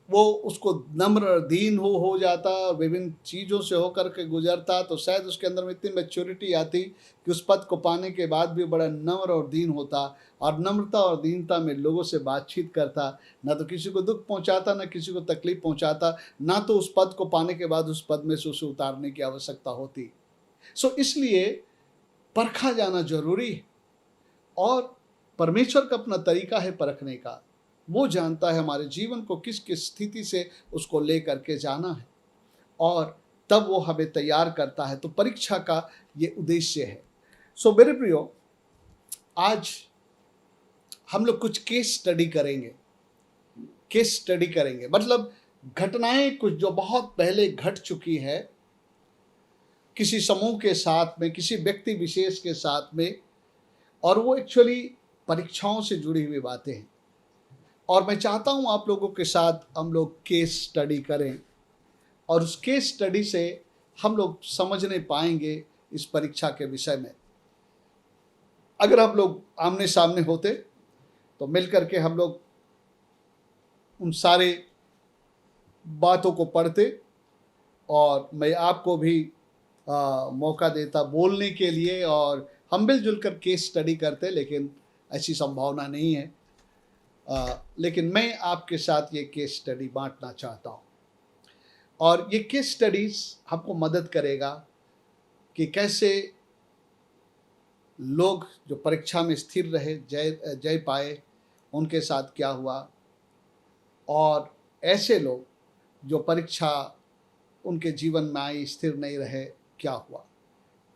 [SPEAKER 2] वो उसको नम्र और दीन हो जाता, विभिन्न चीज़ों से होकर के गुजरता, तो शायद उसके अंदर में इतनी मैच्योरिटी आती कि उस पद को पाने के बाद भी बड़ा नम्र और दीन होता, और नम्रता और दीनता में लोगों से बातचीत करता, ना तो किसी को दुख पहुंचाता, ना किसी को तकलीफ पहुंचाता, ना तो उस पद को पाने के बाद उस पद में से उसे उतारने की आवश्यकता होती। सो इसलिए परखा जाना जरूरी है, और परमेश्वर का अपना तरीका है परखने का। वो जानता है हमारे जीवन को किस किस स्थिति से उसको ले करके जाना है, और तब वो हमें तैयार करता है। तो परीक्षा का ये उद्देश्य है। सो मेरे प्रियो, आज हम लोग कुछ केस स्टडी करेंगे। केस स्टडी करेंगे मतलब घटनाएं कुछ जो बहुत पहले घट चुकी है, किसी समूह के साथ में, किसी व्यक्ति विशेष के साथ में, और वो एक्चुअली परीक्षाओं से जुड़ी हुई बातें हैं। और मैं चाहता हूं आप लोगों के साथ हम लोग केस स्टडी करें, और उस केस स्टडी से हम लोग समझने पाएंगे इस परीक्षा के विषय में। अगर हम लोग आमने सामने होते तो मिलकर के हम लोग उन सारे बातों को पढ़ते, और मैं आपको भी मौका देता बोलने के लिए, और हम मिलजुल कर केस स्टडी करते। लेकिन ऐसी संभावना नहीं है, लेकिन मैं आपके साथ ये केस स्टडी बांटना चाहता हूँ। और ये केस स्टडीज हमको मदद करेगा कि कैसे लोग जो परीक्षा में स्थिर रहे, जय पाए, उनके साथ क्या हुआ, और ऐसे लोग जो परीक्षा उनके जीवन में आई, स्थिर नहीं रहे, क्या हुआ,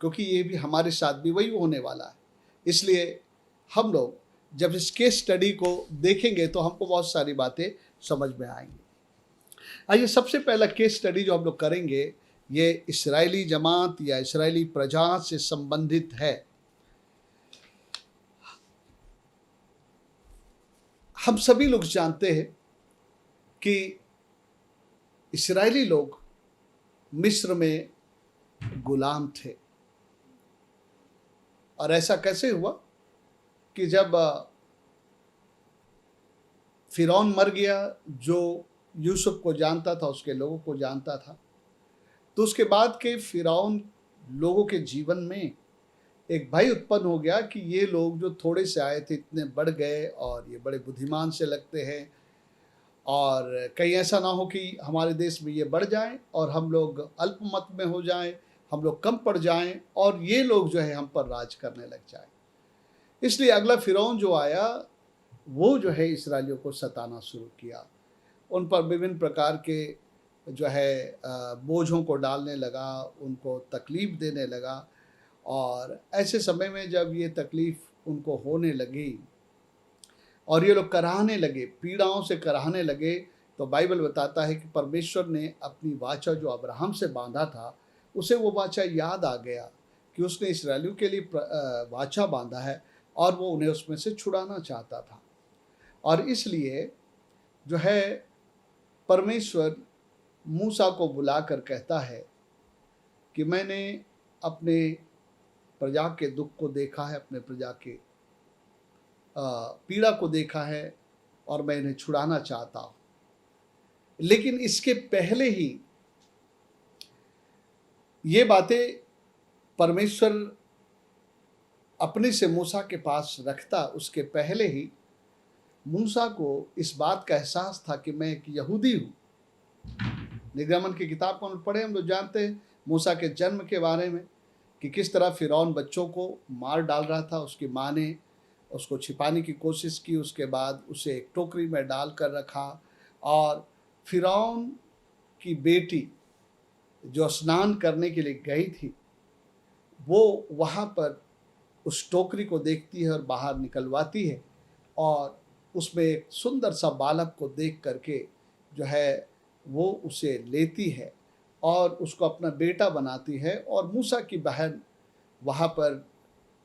[SPEAKER 2] क्योंकि ये भी हमारे साथ भी वही होने वाला है। इसलिए हम लोग जब इस केस स्टडी को देखेंगे तो हमको बहुत सारी बातें समझ में आएंगी। आइए, सबसे पहला केस स्टडी जो हम लोग करेंगे, ये इस्राएली जमात या इस्राएली प्रजा से संबंधित है। हम सभी लोग जानते हैं कि इस्राएली लोग मिस्र में गुलाम थे, और ऐसा कैसे हुआ कि जब फिरौन मर गया, जो यूसुफ को जानता था, उसके लोगों को जानता था, तो उसके बाद के फिरौन लोगों के जीवन में एक भय उत्पन्न हो गया कि ये लोग जो थोड़े से आए थे इतने बढ़ गए, और ये बड़े बुद्धिमान से लगते हैं, और कहीं ऐसा ना हो कि हमारे देश में ये बढ़ जाएं और हम लोग अल्पमत में हो जाएं, हम लोग कम पड़ जाएं, और ये लोग जो है हम पर राज करने लग जाएं। इसलिए अगला फिरौन जो आया, वो जो है इस्राएलियों को सताना शुरू किया, उन पर विभिन्न प्रकार के जो है बोझों को डालने लगा, उनको तकलीफ़ देने लगा। और ऐसे समय में जब ये तकलीफ़ उनको होने लगी और ये लोग कराहने लगे, पीड़ाओं से कराहने लगे, तो बाइबल बताता है कि परमेश्वर ने अपनी वाचा जो अब्राहम से बांधा था, उसे वो वाचा याद आ गया कि उसने इस्राएलियों के लिए वाचा बांधा है, और वो उन्हें उसमें से छुड़ाना चाहता था। और इसलिए जो है परमेश्वर मूसा को बुलाकर कहता है कि मैंने अपने प्रजा के दुख को देखा है, अपने प्रजा के पीड़ा को देखा है, और मैं इन्हें छुड़ाना चाहता हूँ। लेकिन इसके पहले ही ये बातें परमेश्वर अपने से मूसा के पास रखता, उसके पहले ही मूसा को इस बात का एहसास था कि मैं एक यहूदी हूँ। निर्गमन की किताब को हम पढ़े, हम लोग जानते हैं मूसा के जन्म के बारे में, कि किस तरह फिरौन बच्चों को मार डाल रहा था। उसकी माँ ने उसको छिपाने की कोशिश की, उसके बाद उसे एक टोकरी में डाल कर रखा, और फिरौन की बेटी जो स्नान करने के लिए गई थी, वो वहाँ पर उस टोकरी को देखती है और बाहर निकलवाती है, और उसमें एक सुंदर सा बालक को देख करके जो है वो उसे लेती है और उसको अपना बेटा बनाती है। और मूसा की बहन वहाँ पर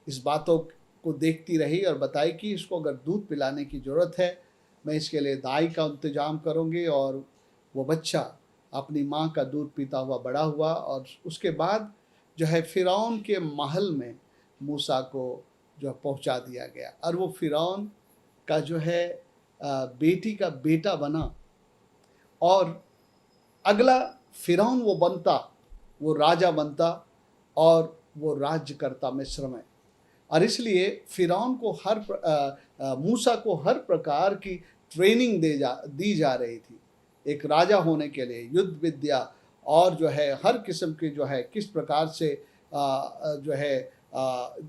[SPEAKER 2] इस बातों को देखती रही और बताई कि इसको अगर दूध पिलाने की ज़रूरत है, मैं इसके लिए दाई का इंतज़ाम करूँगी। और वो बच्चा अपनी माँ का दूध पीता हुआ बड़ा हुआ, और उसके बाद जो है फ़िरौन के महल में मूसा को जो है पहुंचा दिया गया, और वो फ़िरौन का जो है बेटी का बेटा बना, और अगला फ़िरौन वो बनता, वो राजा बनता, और वो राज्य करता मिस्र में। और इसलिए फ़िरौन को मूसा को हर प्रकार की ट्रेनिंग दी जा रही थी एक राजा होने के लिए, युद्ध विद्या, और जो है हर किस्म की जो है किस प्रकार से जो है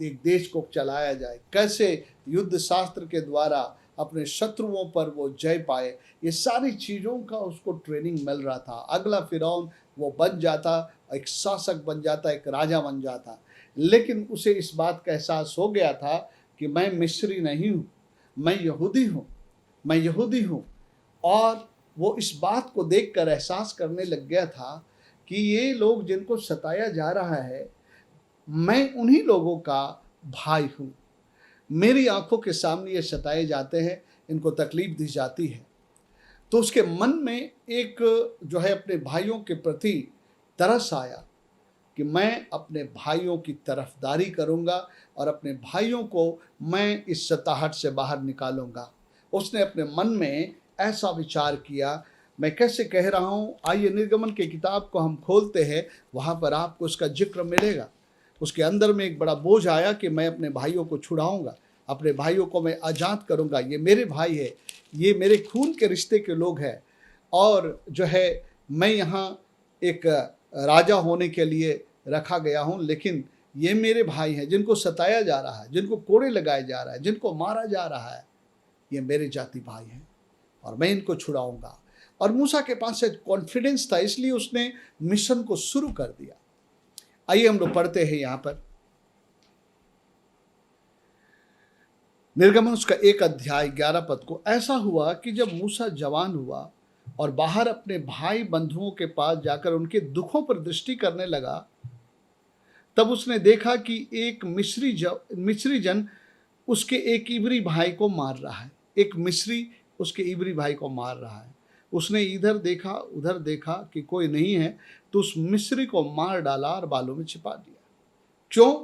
[SPEAKER 2] एक देश को चलाया जाए, कैसे युद्ध शास्त्र के द्वारा अपने शत्रुओं पर वो जय पाए, ये सारी चीज़ों का उसको ट्रेनिंग मिल रहा था। अगला फ़िरौन वो बन जाता, एक शासक बन जाता, एक राजा बन जाता। लेकिन उसे इस बात का एहसास हो गया था कि मैं मिस्री नहीं हूँ, मैं यहूदी हूँ, मैं यहूदी हूँ। और वो इस बात को देखकर एहसास करने लग गया था कि ये लोग जिनको सताया जा रहा है, मैं उन्हीं लोगों का भाई हूँ। मेरी आंखों के सामने ये सताए जाते हैं, इनको तकलीफ दी जाती है। तो उसके मन में एक जो है अपने भाइयों के प्रति तरस आया कि मैं अपने भाइयों की तरफदारी करूंगा और अपने भाइयों को मैं इस सताहट से बाहर निकालूंगा। उसने अपने मन में ऐसा विचार किया। मैं कैसे कह रहा हूँ, आइए निर्गमन की किताब को हम खोलते हैं, वहाँ पर आपको उसका जिक्र मिलेगा। उसके अंदर में एक बड़ा बोझ आया कि मैं अपने भाइयों को छुड़ाऊंगा, अपने भाइयों को मैं आज़ाद करूंगा। ये मेरे भाई है, ये मेरे खून के रिश्ते के लोग हैं, और जो है मैं यहाँ एक राजा होने के लिए रखा गया हूँ, लेकिन ये मेरे भाई हैं जिनको सताया जा रहा है, जिनको कोड़े लगाए जा रहा है, जिनको मारा जा रहा है, ये मेरे जाति भाई हैं और मैं इनको छुड़ाऊंगा। और मूसा के पास एक कॉन्फिडेंस था, इसलिए उसने मिशन को शुरू कर दिया। आइए हम लोग पढ़ते हैं यहाँ पर निर्गमन उसका 1 अध्याय 11 पद को। ऐसा हुआ कि जब मूसा जवान हुआ और बाहर अपने भाई बंधुओं के पास जाकर उनके दुखों पर दृष्टि करने लगा, तब उसने देखा कि एक मिस्री जन उसके एक इब्री भाई को मार रहा है। एक मिस्री उसके इब्री भाई को मार रहा है। उसने इधर देखा उधर देखा कि कोई नहीं है, तो उस मिस्री को मार डाला और बालों में छिपा दिया। क्यों?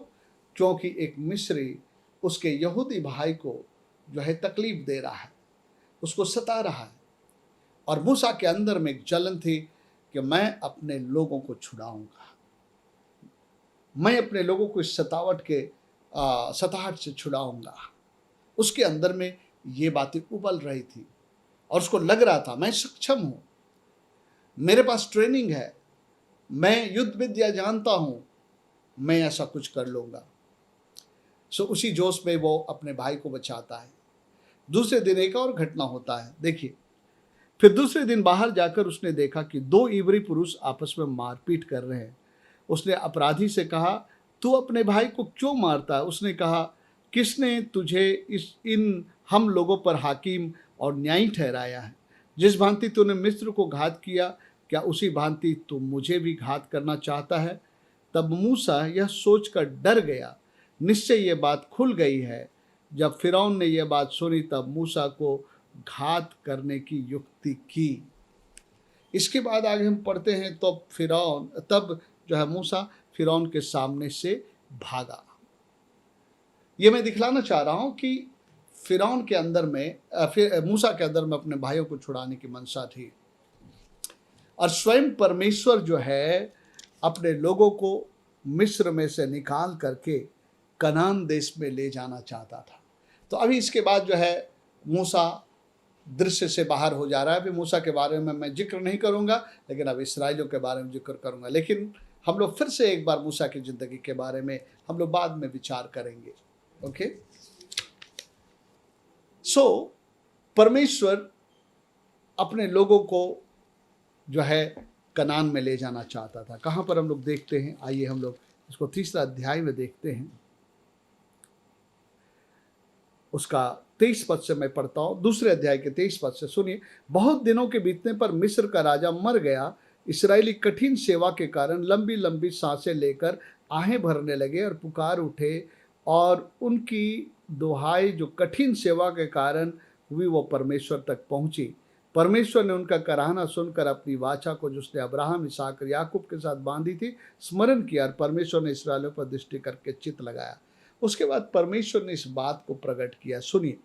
[SPEAKER 2] क्योंकि एक मिस्री उसके यहूदी भाई को जो है तकलीफ दे रहा है, उसको सता रहा है। और मूसा के अंदर में एक जलन थी कि मैं अपने लोगों को छुड़ाऊंगा, मैं अपने लोगों को इस सताहट से छुड़ाऊंगा। उसके अंदर में ये बातें उबल रही थी और उसको लग रहा था मैं सक्षम हूँ, मेरे पास ट्रेनिंग है, मैं युद्ध विद्या जानता हूँ, मैं ऐसा कुछ कर लूँगा। सो उसी जोश में वो अपने भाई को बचाता है। दूसरे दिन एक और घटना होता है, देखिए। फिर दूसरे दिन बाहर जाकर उसने देखा कि 2 इब्री पुरुष आपस में मारपीट कर रहे हैं। उसने अपराधी से कहा, तू अपने भाई को क्यों मारता है? उसने कहा, किसने तुझे इन हम लोगों पर हाकिम और न्यायी ठहराया है? जिस भांति तूने मिस्र को घात किया, क्या उसी भांति तू मुझे भी घात करना चाहता है? तब मूसा यह सोचकर डर गया, निश्चय ये बात खुल गई है। जब फिरौन ने यह बात सुनी, तब मूसा को घात करने की युक्ति की। इसके बाद आगे हम पढ़ते हैं, तो तब जो है मूसा फिरौन के सामने से भागा। ये मैं दिखलाना चाह रहा हूं कि फिरौन के अंदर में मूसा के अंदर में अपने भाइयों को छुड़ाने की मनसा थी, और स्वयं परमेश्वर जो है अपने लोगों को मिस्र में से निकाल करके कनान देश में ले जाना चाहता था। तो अभी इसके बाद जो है मूसा दृश्य से बाहर हो जा रहा है। अभी मूसा के बारे में मैं जिक्र नहीं करूंगा, लेकिन अब इस्राएलियों के बारे में जिक्र करूंगा। लेकिन हम लोग फिर से एक बार मूसा की ज़िंदगी के बारे में हम लोग बाद में विचार करेंगे। ओके, सो परमेश्वर अपने लोगों को जो है कनान में ले जाना चाहता था। कहाँ पर हम लोग देखते हैं, आइए हम लोग इसको 3 अध्याय में देखते हैं। उसका 23 पद से मैं पढ़ता हूँ, 2 अध्याय के 23 पद से सुनिए। बहुत दिनों के बीतने पर मिस्र का राजा मर गया। इस्राएली कठिन सेवा के कारण लंबी लंबी सांसें लेकर आहें भरने लगे और पुकार उठे, और उनकी दुहाई जो कठिन सेवा के कारण हुई वो परमेश्वर तक पहुंची। परमेश्वर ने उनका कराहना सुनकर अपनी वाचा को, जो उसने अब्राहम, इसहाक और याकूब के साथ बांधी थी, स्मरण किया और परमेश्वर ने इस्राएलियों पर दृष्टि करके चित्त लगाया। उसके बाद परमेश्वर ने इस बात को प्रकट किया। सुनिए,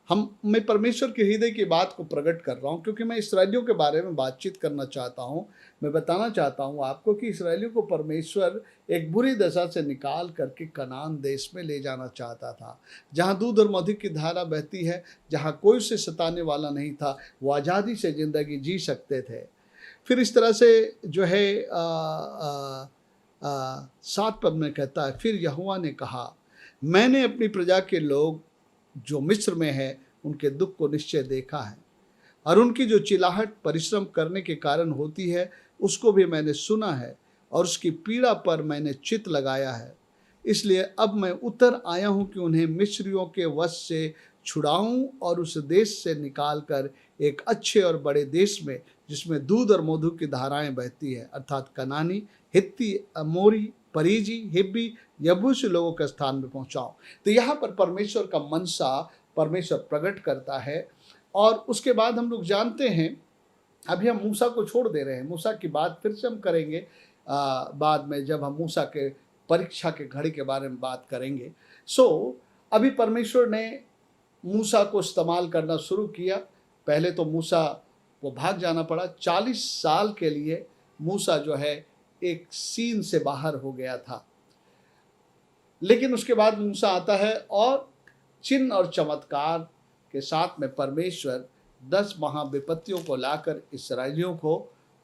[SPEAKER 2] मैं परमेश्वर के हृदय की बात को प्रकट कर रहा हूँ, क्योंकि मैं इसराइलियों के बारे में बातचीत करना चाहता हूँ। मैं बताना चाहता हूँ आपको कि इसराइलियों को परमेश्वर एक बुरी दशा से निकाल करके कनान देश में ले जाना चाहता था, जहाँ दूध और मधु की धारा बहती है, जहाँ कोई उसे सताने वाला नहीं था, वो आज़ादी से ज़िंदगी जी सकते थे। फिर इस तरह से जो है 7 पद में कहता है, फिर यहोवा ने कहा, मैंने अपनी प्रजा के लोग जो मिस्र में है उनके दुख को निश्चय देखा है, और उनकी जो चिल्लाहट परिश्रम करने के कारण होती है उसको भी मैंने सुना है, और उसकी पीड़ा पर मैंने चित्त लगाया है। इसलिए अब मैं उतर आया हूँ कि उन्हें मिस्रियों के वश से छुड़ाऊँ और उस देश से निकाल कर एक अच्छे और बड़े देश में, जिसमें दूध और मधु की धाराएं बहती है, अर्थात कनानी, हित्ती, अमोरी, परिजी, हिब्बी, यबूसी लोगों के स्थान में पहुंचाऊं। तो यहाँ पर परमेश्वर का मनसा परमेश्वर प्रकट करता है। और उसके बाद हम लोग जानते हैं, अभी हम मूसा को छोड़ दे रहे हैं, मूसा की बात फिर से हम करेंगे बाद में, जब हम मूसा के परीक्षा के घड़ी के बारे में बात करेंगे। अभी परमेश्वर ने मूसा को इस्तेमाल करना शुरू किया। पहले तो मूसा को भाग जाना पड़ा। 40 साल के लिए मूसा जो है एक सीन से बाहर हो गया था। लेकिन उसके बाद मूसा आता है और चिन्ह और चमत्कार के साथ में परमेश्वर 10 महाविपत्तियों को लाकर इस्राएलियों को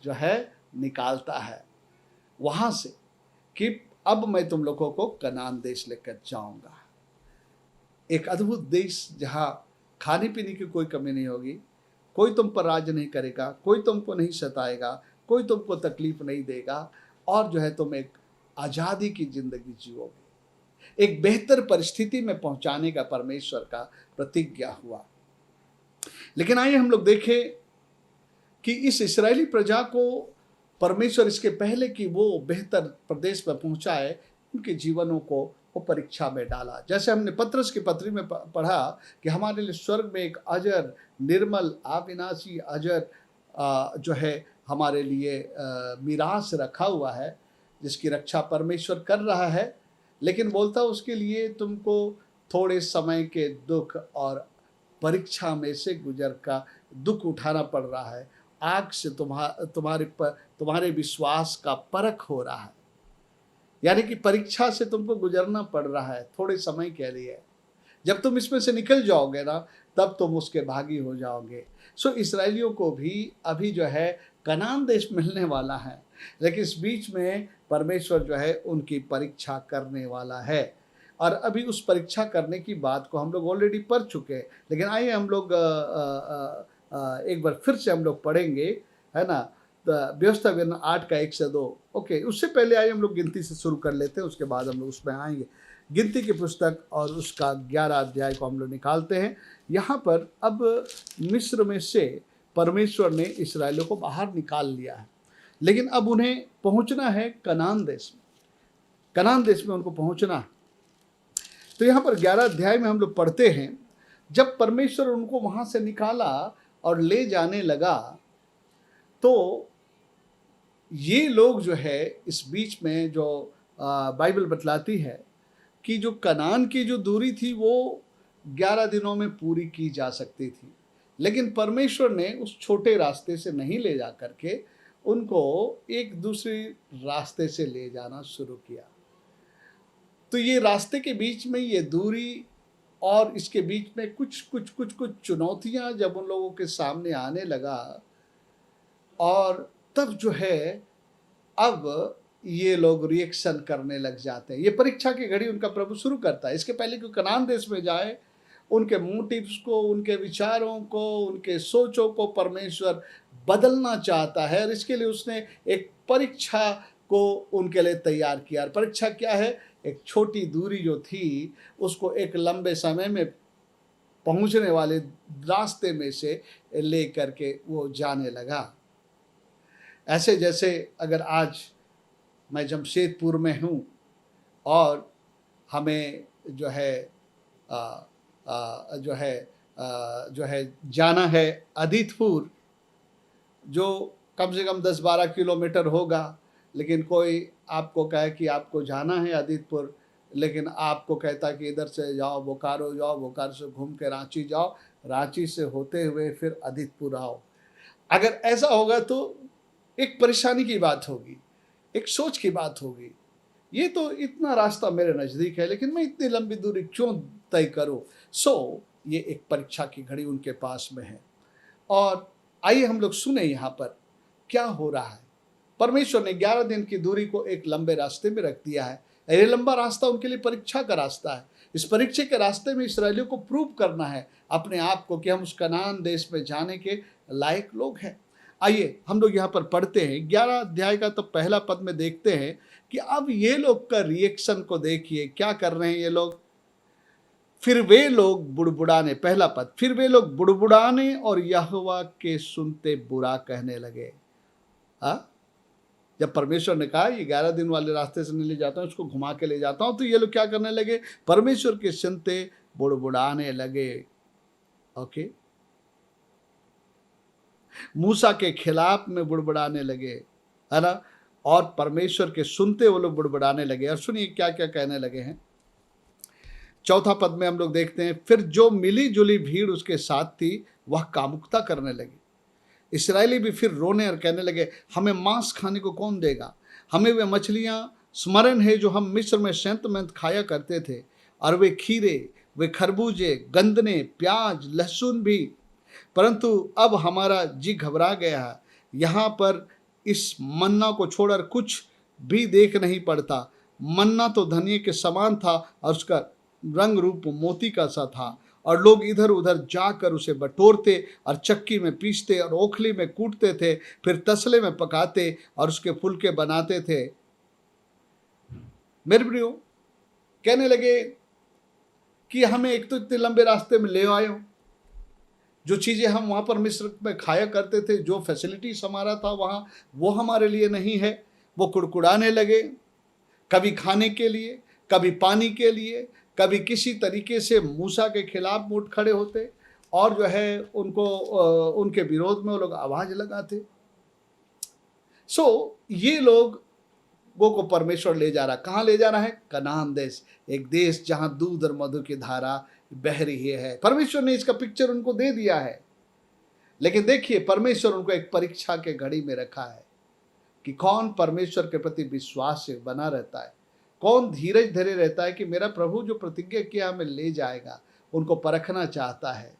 [SPEAKER 2] जो है निकालता है वहाँ से, कि अब मैं तुम लोगों को कनान देश लेकर जाऊंगा, एक अद्भुत देश जहाँ खाने पीने की कोई कमी नहीं होगी, कोई तुम पर राज नहीं करेगा, कोई तुमको नहीं सताएगा, कोई तुमको तकलीफ नहीं देगा, और जो है तुम एक आज़ादी की जिंदगी जियोगे। एक बेहतर परिस्थिति में पहुंचाने का परमेश्वर का प्रतिज्ञा हुआ। लेकिन आइए हम लोग देखें कि इस इस्राएली प्रजा को परमेश्वर इसके पहले कि वो बेहतर प्रदेश में पहुंचाए, उनके जीवनों को वो परीक्षा में डाला। जैसे हमने पत्रस की पत्री में पढ़ा कि हमारे लिए स्वर्ग में एक अजर, निर्मल, अविनाशी अजर जो है हमारे लिए मीरास रखा हुआ है, जिसकी रक्षा परमेश्वर कर रहा है। लेकिन बोलता उसके लिए तुमको थोड़े समय के दुख और परीक्षा में से गुजर का दुख उठाना पड़ रहा है। आग से तुम्हारे विश्वास का परख हो रहा है, यानी कि परीक्षा से तुमको गुजरना पड़ रहा है थोड़े समय के लिए। जब तुम इसमें से निकल जाओगे ना, तब तुम उसके भागी हो जाओगे। इस्राएलियों को भी अभी जो है कनान देश मिलने वाला है, लेकिन इस बीच में परमेश्वर जो है उनकी परीक्षा करने वाला है। और अभी उस परीक्षा करने की बात को हम लोग ऑलरेडी पढ़ चुके हैं, लेकिन आइए हम लोग एक बार फिर से हम लोग पढ़ेंगे, है ना। व्यवस्था विवरण 8 का 1 से 2। ओके, उससे पहले आइए हम लोग गिनती से शुरू कर लेते हैं, उसके बाद हम लोग उसमें आएंगे। गिनती की पुस्तक और उसका 11 अध्याय को हम लोग निकालते हैं। यहाँ पर अब मिस्र में से परमेश्वर ने इस्राएलियों को बाहर निकाल लिया है, लेकिन अब उन्हें पहुँचना है कनान देश में। कनान देश में उनको पहुँचना है। तो यहाँ पर 11 अध्याय में हम लोग पढ़ते हैं, जब परमेश्वर उनको वहाँ से निकाला और ले जाने लगा, तो ये लोग जो है इस बीच में जो बाइबल बतलाती है कि जो कनान की जो दूरी थी वो 11 दिनों में पूरी की जा सकती थी, लेकिन परमेश्वर ने उस छोटे रास्ते से नहीं ले जा करके उनको एक दूसरे रास्ते से ले जाना शुरू किया। तो ये रास्ते के बीच में ये दूरी और इसके बीच में कुछ चुनौतियां जब उन लोगों के सामने आने लगा, और तब जो है अब ये लोग रिएक्शन करने लग जाते हैं। ये परीक्षा की घड़ी उनका प्रभु शुरू करता है। इसके पहले कि कनान देश में जाए, उनके मोटिव्स को, उनके विचारों को, उनके सोचों को परमेश्वर बदलना चाहता है, और इसके लिए उसने एक परीक्षा को उनके लिए तैयार किया। और परीक्षा क्या है? एक छोटी दूरी जो थी उसको एक लंबे समय में पहुंचने वाले रास्ते में से ले करके वो जाने लगा। ऐसे जैसे अगर आज मैं जमशेदपुर में हूँ और हमें जो है जाना है अदितपुर, जो कम से कम 10-12 किलोमीटर होगा, लेकिन कोई आपको कहे कि आपको जाना है आदितपुर, लेकिन आपको कहता कि इधर से जाओ बोकारो जाओ, बोकारो से घूम के रांची जाओ, रांची से होते हुए फिर आदितपुर आओ। अगर ऐसा होगा तो एक परेशानी की बात होगी, एक सोच की बात होगी। ये तो इतना रास्ता मेरे नज़दीक है, लेकिन मैं इतनी लंबी दूरी क्यों तय करूं? ये एक परीक्षा की घड़ी उनके पास में है। और आइए हम लोग सुने यहाँ पर क्या हो रहा है। परमेश्वर ने 11 दिन की दूरी को एक लंबे रास्ते में रख दिया है। ये लंबा रास्ता उनके लिए परीक्षा का रास्ता है। इस परीक्षा के रास्ते में इसराइलियों को प्रूव करना है अपने आप को कि हम उस कनान देश में जाने के लायक लोग हैं। आइए हम लोग यहाँ पर पढ़ते हैं 11 अध्याय का तो पहला पद में देखते हैं कि अब ये लोग का रिएक्शन को देखिए, क्या कर रहे हैं ये लोग। फिर वे लोग बुड़बुड़ाने, पहला पद, फिर वे लोग बुड़बुड़ाने और यहोवा के सुनते बुरा कहने लगे। जब परमेश्वर ने कहा ये 11 दिन वाले रास्ते से नहीं ले जाता हूँ, उसको घुमा के ले जाता हूँ, तो ये लोग क्या करने लगे? परमेश्वर के सुनते बुड़बुड़ाने लगे। ओके, मूसा के खिलाफ में बुड़बुड़ाने लगे, है ना। और परमेश्वर के सुनते वो लोग बुड़बुड़ाने लगे। और सुनिए क्या क्या कहने लगे हैं। चौथा पद में हम लोग देखते हैं, फिर जो मिली जुली भीड़ उसके साथ थी वह कामुकता करने लगी। इसराइली भी फिर रोने और कहने लगे, हमें मांस खाने को कौन देगा? हमें वे मछलियां स्मरण है जो हम मिस्र में सेंतमेंत खाया करते थे, और वे खीरे, वे खरबूजे, गंदने, प्याज, लहसुन भी। परंतु अब हमारा जी घबरा गया है। यहाँ पर इस मन्ना को छोड़कर कुछ भी देख नहीं पड़ता। मन्ना तो धनिये के समान था और उसका रंग रूप मोती का सा था, और लोग इधर उधर जाकर उसे बटोरते और चक्की में पीसते और ओखली में कूटते थे, फिर तसले में पकाते और उसके फुलके बनाते थे। मेरे प्रियो, कहने लगे कि हमें एक तो इतने लंबे रास्ते में ले आए हो, जो चीज़ें हम वहाँ पर मिस्र में खाया करते थे, जो फैसिलिटीज हमारा था वहाँ, वो हमारे लिए नहीं है। वो कुड़कुड़ाने लगे, कभी खाने के लिए, कभी पानी के लिए, कभी किसी तरीके से मूसा के खिलाफ मुठ खड़े होते और जो है उनको उनके विरोध में वो लोग आवाज़ लगाते। ये लोगों को परमेश्वर ले जा रहा, कहाँ ले जा रहा है? कनान देश, एक देश जहाँ दूध और मधु की धारा बह रही है। परमेश्वर ने इसका पिक्चर उनको दे दिया है, लेकिन देखिए परमेश्वर उनको एक परीक्षा के घड़ी में रखा है कि कौन परमेश्वर के प्रति विश्वास से बना रहता है, कौन धीरज धरे रहता है कि मेरा प्रभु जो प्रतिज्ञा किया हमें ले जाएगा। उनको परखना चाहता है।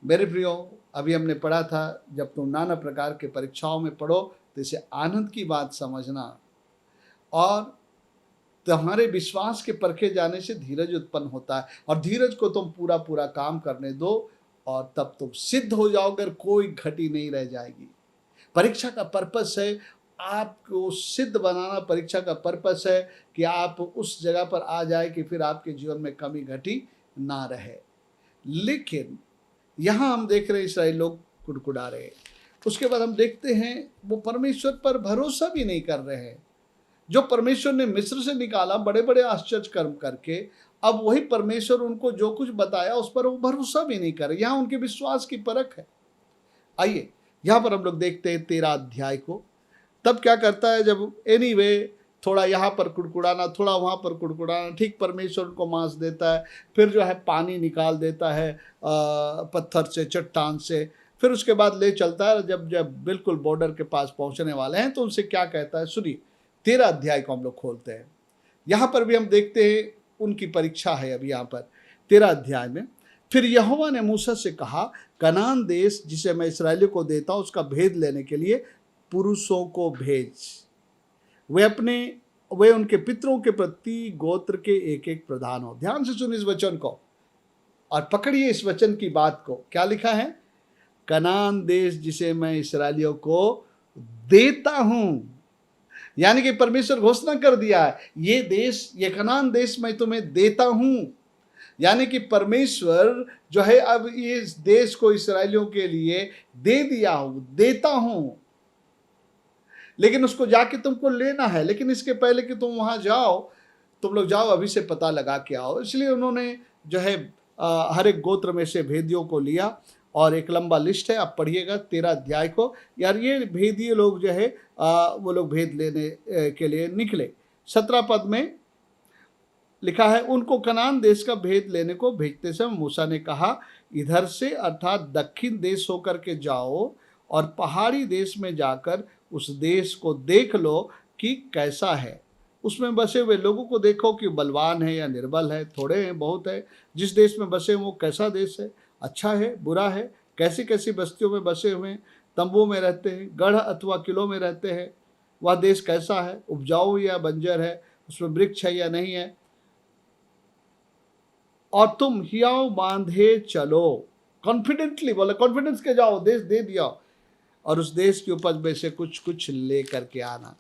[SPEAKER 2] मेरे प्रियो, अभी हमने पढ़ा था, जब तुम नाना प्रकार के परीक्षाओं में पढ़ो तो इसे आनंद की बात समझना, और तुम्हारे विश्वास के परखे जाने से धीरज उत्पन्न होता है, और धीरज को तुम पूरा पूरा काम करने दो और तब तुम सिद्ध हो जाओगे, कोई घटी नहीं रह जाएगी। परीक्षा का पर्पस है आपको सिद्ध बनाना। परीक्षा का पर्पस है कि आप उस जगह पर आ जाए कि फिर आपके जीवन में कमी घटी ना रहे। लेकिन यहाँ हम देख रहे हैं इसराइल लोग कुड़कुड़ा रहे हैं। उसके बाद हम देखते हैं वो परमेश्वर पर भरोसा भी नहीं कर रहे हैं। जो परमेश्वर ने मिस्र से निकाला बड़े बड़े आश्चर्य कर्म करके, अब वही परमेश्वर उनको जो कुछ बताया उस पर वो भरोसा भी नहीं कर रहे। यहाँ उनके विश्वास की परख है। आइए यहाँ पर हम लोग देखते हैं 13 अध्याय को। तब क्या करता है, जब एनीवे थोड़ा यहाँ पर कुड़कुड़ाना, थोड़ा वहाँ पर कुड़कुड़ाना, ठीक परमेश्वर उनको मांस देता है, फिर जो है पानी निकाल देता है पत्थर से, चट्टान से, फिर उसके बाद ले चलता है। जब जब बिल्कुल बॉर्डर के पास पहुँचने वाले हैं तो उनसे क्या कहता है, सुनिए 13 अध्याय को हम लोग खोलते हैं। यहाँ पर भी हम देखते हैं उनकी परीक्षा है। अभी यहाँ पर 13 अध्याय में, फिर यहोवा ने मूसा से कहा, कनान देश जिसे मैं इसराइलियों को देता हूँ उसका भेद लेने के लिए पुरुषों को भेज। वे उनके पितरों के प्रति गोत्र के एक एक प्रधान हो। ध्यान से सुन इस वचन को और पकड़िए इस वचन की बात को। क्या लिखा है? कनान देश जिसे मैं इसराइलियों को देता हूं। यानी कि परमेश्वर घोषणा कर दिया है, ये देश, ये कनान देश मैं तुम्हें देता हूं। यानी कि परमेश्वर जो है अब इस देश को इसराइलियों के लिए दे दिया हूं, देता हूं, लेकिन उसको जाके तुमको लेना है। लेकिन इसके पहले कि तुम वहां जाओ, तुम लोग जाओ अभी से पता लगा के आओ। इसलिए उन्होंने जो है हर एक गोत्र में से भेदियों को लिया और एक लंबा लिस्ट है, आप पढ़िएगा 13 अध्याय को। यार ये भेदिए लोग जो है वो लोग भेद लेने के लिए निकले। 17 पद में लिखा है, उनको कनान देश का भेद लेने को भेजते समय मूसा ने कहा, इधर से अर्थात दक्षिण देश होकर के जाओ और पहाड़ी देश में जाकर उस देश को देख लो कि कैसा है। उसमें बसे हुए लोगों को देखो कि बलवान है या निर्बल है, थोड़े हैं बहुत है। जिस देश में बसे हैं वो कैसा देश है, अच्छा है बुरा है, कैसी कैसी बस्तियों में बसे हुए हैं, तंबुओं में रहते हैं, गढ़ अथवा किलों में रहते हैं, वह देश कैसा है, उपजाऊ या बंजर है, उसमें वृक्ष है या नहीं है। और तुम हियाव बांधे चलो, कॉन्फिडेंटली बोले, कॉन्फिडेंस के जाओ, देश दे दिया और उस देश की उपज में से कुछ कुछ ले करके आना।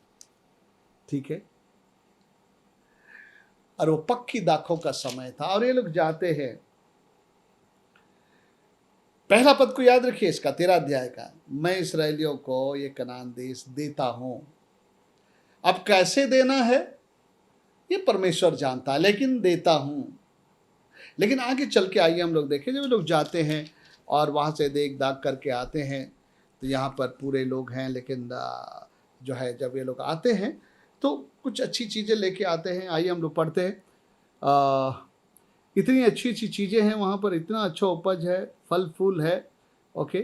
[SPEAKER 2] ठीक है। और वो पक्की दाखों का समय था और ये लोग जाते हैं। पहला पद को याद रखिए इसका, 13 अध्याय का, मैं इस्राएलियों को ये कनान देश देता हूं। अब कैसे देना है ये परमेश्वर जानता है, लेकिन देता हूं। लेकिन आगे चल के आइए हम लोग देखें, जब लोग जाते हैं और वहां से देख दाख करके आते हैं तो यहाँ पर पूरे लोग हैं, लेकिन जो है जब ये लोग आते हैं तो कुछ अच्छी चीज़ें लेके आते हैं। आइए हम लोग पढ़ते हैं। इतनी अच्छी अच्छी चीज़ें हैं वहाँ पर, इतना अच्छा उपज है, फल फूल है। ओके,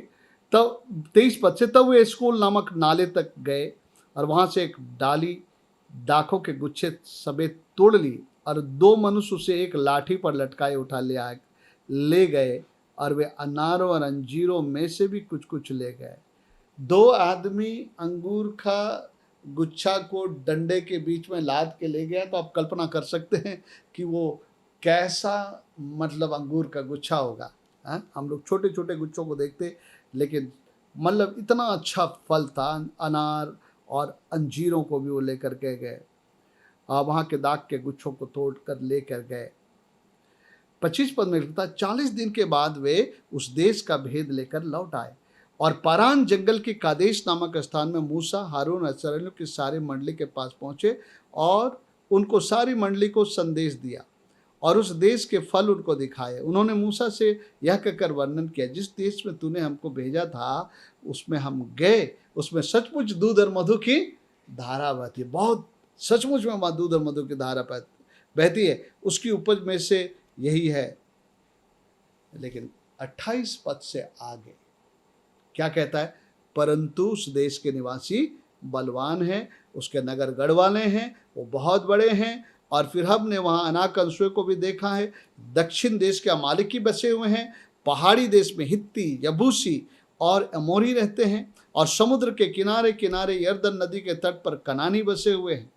[SPEAKER 2] तब 23 पद से, तब वे स्कूल नामक नाले तक गए और वहाँ से एक डाली दाखों के गुच्छे समेत तोड़ ली और 2 मनुष्य उसे एक लाठी पर लटकाए उठा ले गए और वे अनारों और अंजीरों में से भी कुछ कुछ ले गए। 2 आदमी अंगूर का गुच्छा को डंडे के बीच में लाद के ले गया, तो आप कल्पना कर सकते हैं कि वो कैसा मतलब अंगूर का गुच्छा होगा। हम लोग छोटे छोटे गुच्छों को देखते, लेकिन मतलब इतना अच्छा फल था, अनार और अंजीरों को भी वो लेकर के गए। वहाँ के दाख के गुच्छों को तोड़ कर लेकर गए। 25 पद में लिखता, 40 दिन के बाद वे उस देश का भेद लेकर लौट आए और पारान जंगल के कादेश नामक स्थान में मूसा, हारून और इस्राएलियों की सारी मंडली के पास पहुंचे और उनको सारी मंडली को संदेश दिया और उस देश के फल उनको दिखाए। उन्होंने मूसा से यह कहकर वर्णन किया, जिस देश में तूने हमको भेजा था उसमें हम गए, उसमें सचमुच दूध और मधु की धारा बहती है। बहुत सचमुच में वहाँ दूध और मधु की धारा बहती है, उसकी उपज में से यही है। लेकिन 28 पद से आगे क्या कहता है, परंतु उस देश के निवासी बलवान हैं, उसके नगर गढ़ वाले हैं, वो बहुत बड़े हैं। और फिर हमने वहाँ अनाक अंशुए को भी देखा है। दक्षिण देश के अमालिकी बसे हुए हैं, पहाड़ी देश में हित्ती, यबूसी और अमोरी रहते हैं, और समुद्र के किनारे किनारे यरदन नदी के तट पर कनानी बसे हुए हैं।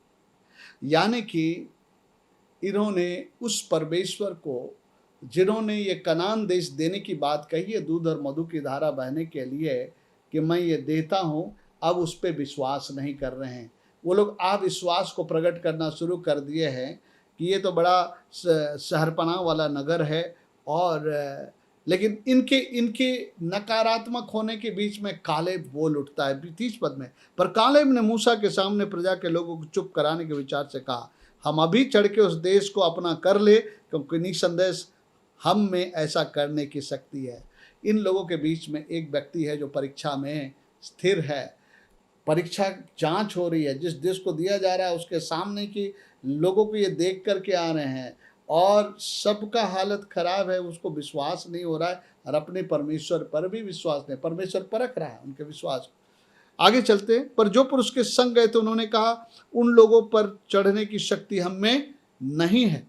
[SPEAKER 2] यानी कि इन्होंने उस परमेश्वर को, जिन्होंने ये कनान देश देने की बात कही है, दूध और मधु की धारा बहने के लिए, कि मैं ये देता हूँ, अब उस पर विश्वास नहीं कर रहे हैं। वो लोग अविश्वास को प्रकट करना शुरू कर दिए हैं कि ये तो बड़ा शहरपनाह वाला नगर है। और लेकिन इनके नकारात्मक होने के बीच में कालेब बोल उठता है 30 पद में, पर कालेब ने मूसा के सामने प्रजा के लोगों को चुप कराने के विचार से कहा, हम अभी चढ़ के उस देश को अपना कर ले, क्योंकि निसंदेह हम में ऐसा करने की शक्ति है। इन लोगों के बीच में एक व्यक्ति है जो परीक्षा में स्थिर है। परीक्षा जांच हो रही है, जिस देश को दिया जा रहा है उसके सामने की लोगों को ये देख करके आ रहे हैं और सबका हालत खराब है, उसको विश्वास नहीं हो रहा है और अपने परमेश्वर पर भी विश्वास नहीं, परमेश्वर परख रहा है उनके विश्वास। आगे चलते हैं, पर जो पुरुष के संग गए तो उन्होंने कहा, उन लोगों पर चढ़ने की शक्ति हम में नहीं है,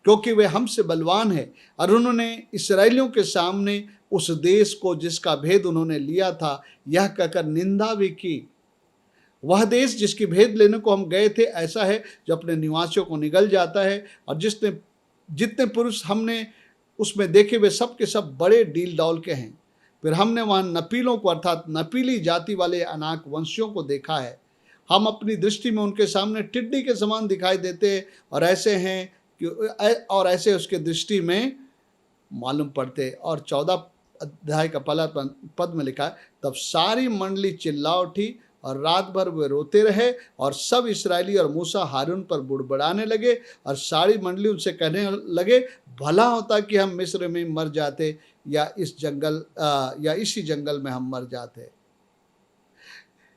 [SPEAKER 2] क्योंकि वे हमसे बलवान है। और उन्होंने इस्राएलियों के सामने उस देश को जिसका भेद उन्होंने लिया था यह कहकर निंदा भी की, वह देश जिसकी भेद लेने को हम गए थे ऐसा है जो अपने निवासियों को निगल जाता है, और जितने पुरुष हमने उसमें देखे वे सब के सब बड़े डील डौल के हैं। फिर हमने वहाँ नपीलों को अर्थात नपीली जाति वाले अनाक वंशियों को देखा है। हम अपनी दृष्टि में उनके सामने टिड्डी के समान दिखाई देते हैं और ऐसे उसके दृष्टि में मालूम पड़ते। और 14 अध्याय का पहला पद में लिखा है, तब सारी मंडली चिल्ला उठी और रात भर वे रोते रहे और सब इस्राएली और मूसा हारून पर बुड़बड़ाने लगे और सारी मंडली उनसे कहने लगे, भला होता कि हम मिस्र में मर जाते, या इसी जंगल में हम मर जाते।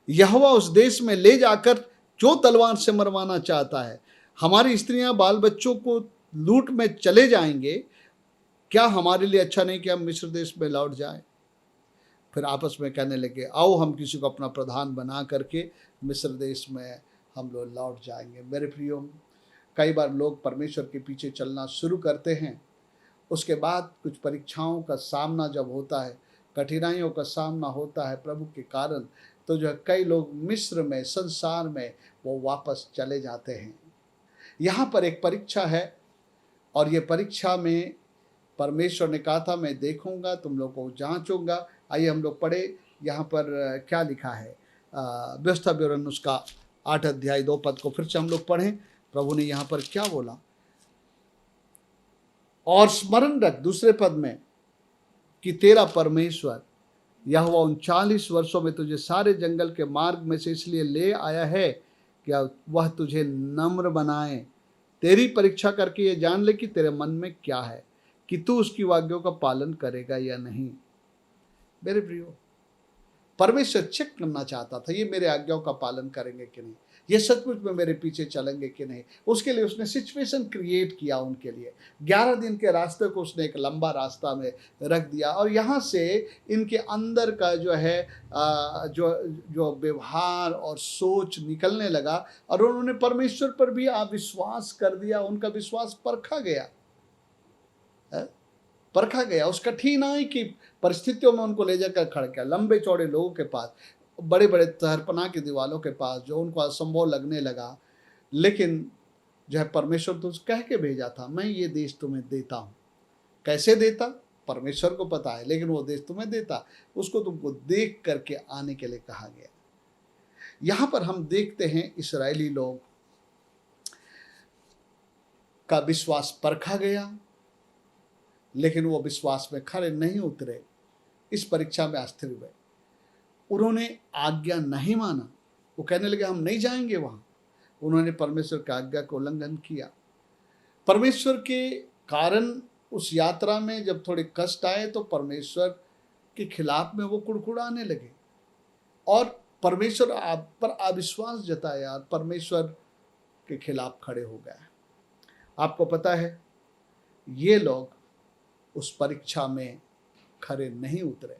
[SPEAKER 2] यहोवा उस देश में ले जाकर जो तलवार से मरवाना चाहता है, हमारी स्त्रियां बाल बच्चों को लूट में चले जाएंगे, क्या हमारे लिए अच्छा नहीं कि हम मिस्र देश में लौट जाएं? फिर आपस में कहने लगे, आओ हम किसी को अपना प्रधान बना करके मिस्र देश में हम लोग लौट जाएंगे। मेरे प्रियो, कई बार लोग परमेश्वर के पीछे चलना शुरू करते हैं, उसके बाद कुछ परीक्षाओं का सामना जब होता है, कठिनाइयों का सामना होता है प्रभु के कारण, तो जो है कई लोग मिस्र में, संसार में वो वापस चले जाते हैं। यहाँ पर एक परीक्षा है और ये परीक्षा में परमेश्वर ने कहा था, मैं देखूंगा, तुम लोग को जांचूंगा। आइए हम लोग पढ़े यहाँ पर क्या लिखा है, व्यवस्था विवरण उसका 8 अध्याय 2 पद को फिर से हम लोग पढ़ें। प्रभु ने यहाँ पर क्या बोला, और स्मरण रख दूसरे पद में कि तेरा परमेश्वर यहोवा उन 40 वर्षों में तुझे सारे जंगल के मार्ग में से इसलिए ले आया है कि वह तुझे नम्र बनाए, तेरी परीक्षा करके ये जान ले कि तेरे मन में क्या है, कि तू उसकी आज्ञाओं का पालन करेगा या नहीं। मेरे प्रियो, परमेश्वर चेक करना चाहता था, ये मेरे आज्ञाओं का पालन करेंगे कि नहीं, ये सचमुच में मेरे पीछे चलेंगे कि नहीं। उसके लिए उसने सिचुएशन क्रिएट किया उनके लिए। 11 दिन के रास्ते को उसने एक लंबा रास्ता में रख दिया और यहाँ से इनके अंदर का जो है जो व्यवहार और सोच निकलने लगा और उन्होंने परमेश्वर पर भी अविश्वास कर दिया। उनका विश्वास परखा गया, उस कठिनाई की परिस्थितियों में उनको ले जाकर खड़ा किया, लंबे चौड़े लोगों के पास, बड़े बड़े तहरपना की दीवारों के पास, जो उनको असंभव लगने लगा। लेकिन जो है परमेश्वर तो कह के भेजा था, मैं ये देश तुम्हें देता हूँ। कैसे देता परमेश्वर को पता है, लेकिन वो देश तुम्हें देता, उसको तुमको देख करके आने के लिए कहा गया। यहाँ पर हम देखते हैं इस्राएली लोग का विश्वास परखा गया, लेकिन वो विश्वास में खरे नहीं उतरे, इस परीक्षा में अस्थिर हुए। उन्होंने आज्ञा नहीं माना, वो कहने लगे हम नहीं जाएंगे वहाँ। उन्होंने परमेश्वर की आज्ञा का उल्लंघन किया। परमेश्वर के कारण उस यात्रा में जब थोड़े कष्ट आए तो परमेश्वर के खिलाफ में वो कुड़कुड़ाने लगे और परमेश्वर आप पर अविश्वास जताया और परमेश्वर के खिलाफ खड़े हो गए। आपको पता है, ये लोग उस परीक्षा में खरे नहीं उतरे।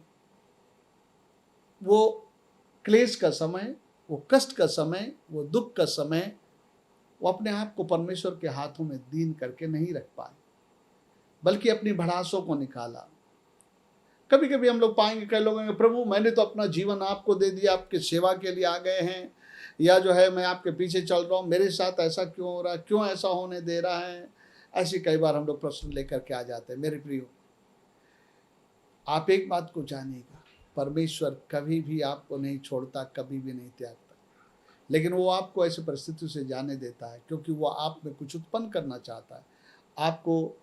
[SPEAKER 2] वो क्लेश का समय, वो कष्ट का समय, वो दुख का समय, वो अपने आप को परमेश्वर के हाथों में दीन करके नहीं रख पाए, बल्कि अपनी भड़ासों को निकाला। कभी कभी हम लोग पाएंगे, कई लोग कहेंगे प्रभु मैंने तो अपना जीवन आपको दे दिया, आपके सेवा के लिए आ गए हैं, या जो है मैं आपके पीछे चल रहा हूँ, मेरे साथ ऐसा क्यों हो रहा है, क्यों ऐसा होने दे रहा है। ऐसी कई बार हम लोग प्रश्न लेकर के आ जाते हैं। मेरे प्रियो, आप एक बात को जानिएगा, परमेश्वर कभी भी आपको नहीं छोड़ता, कभी भी नहीं त्यागता, लेकिन वो आपको ऐसी परिस्थिति से जाने देता है क्योंकि वो आप में कुछ उत्पन्न करना चाहता है, आपको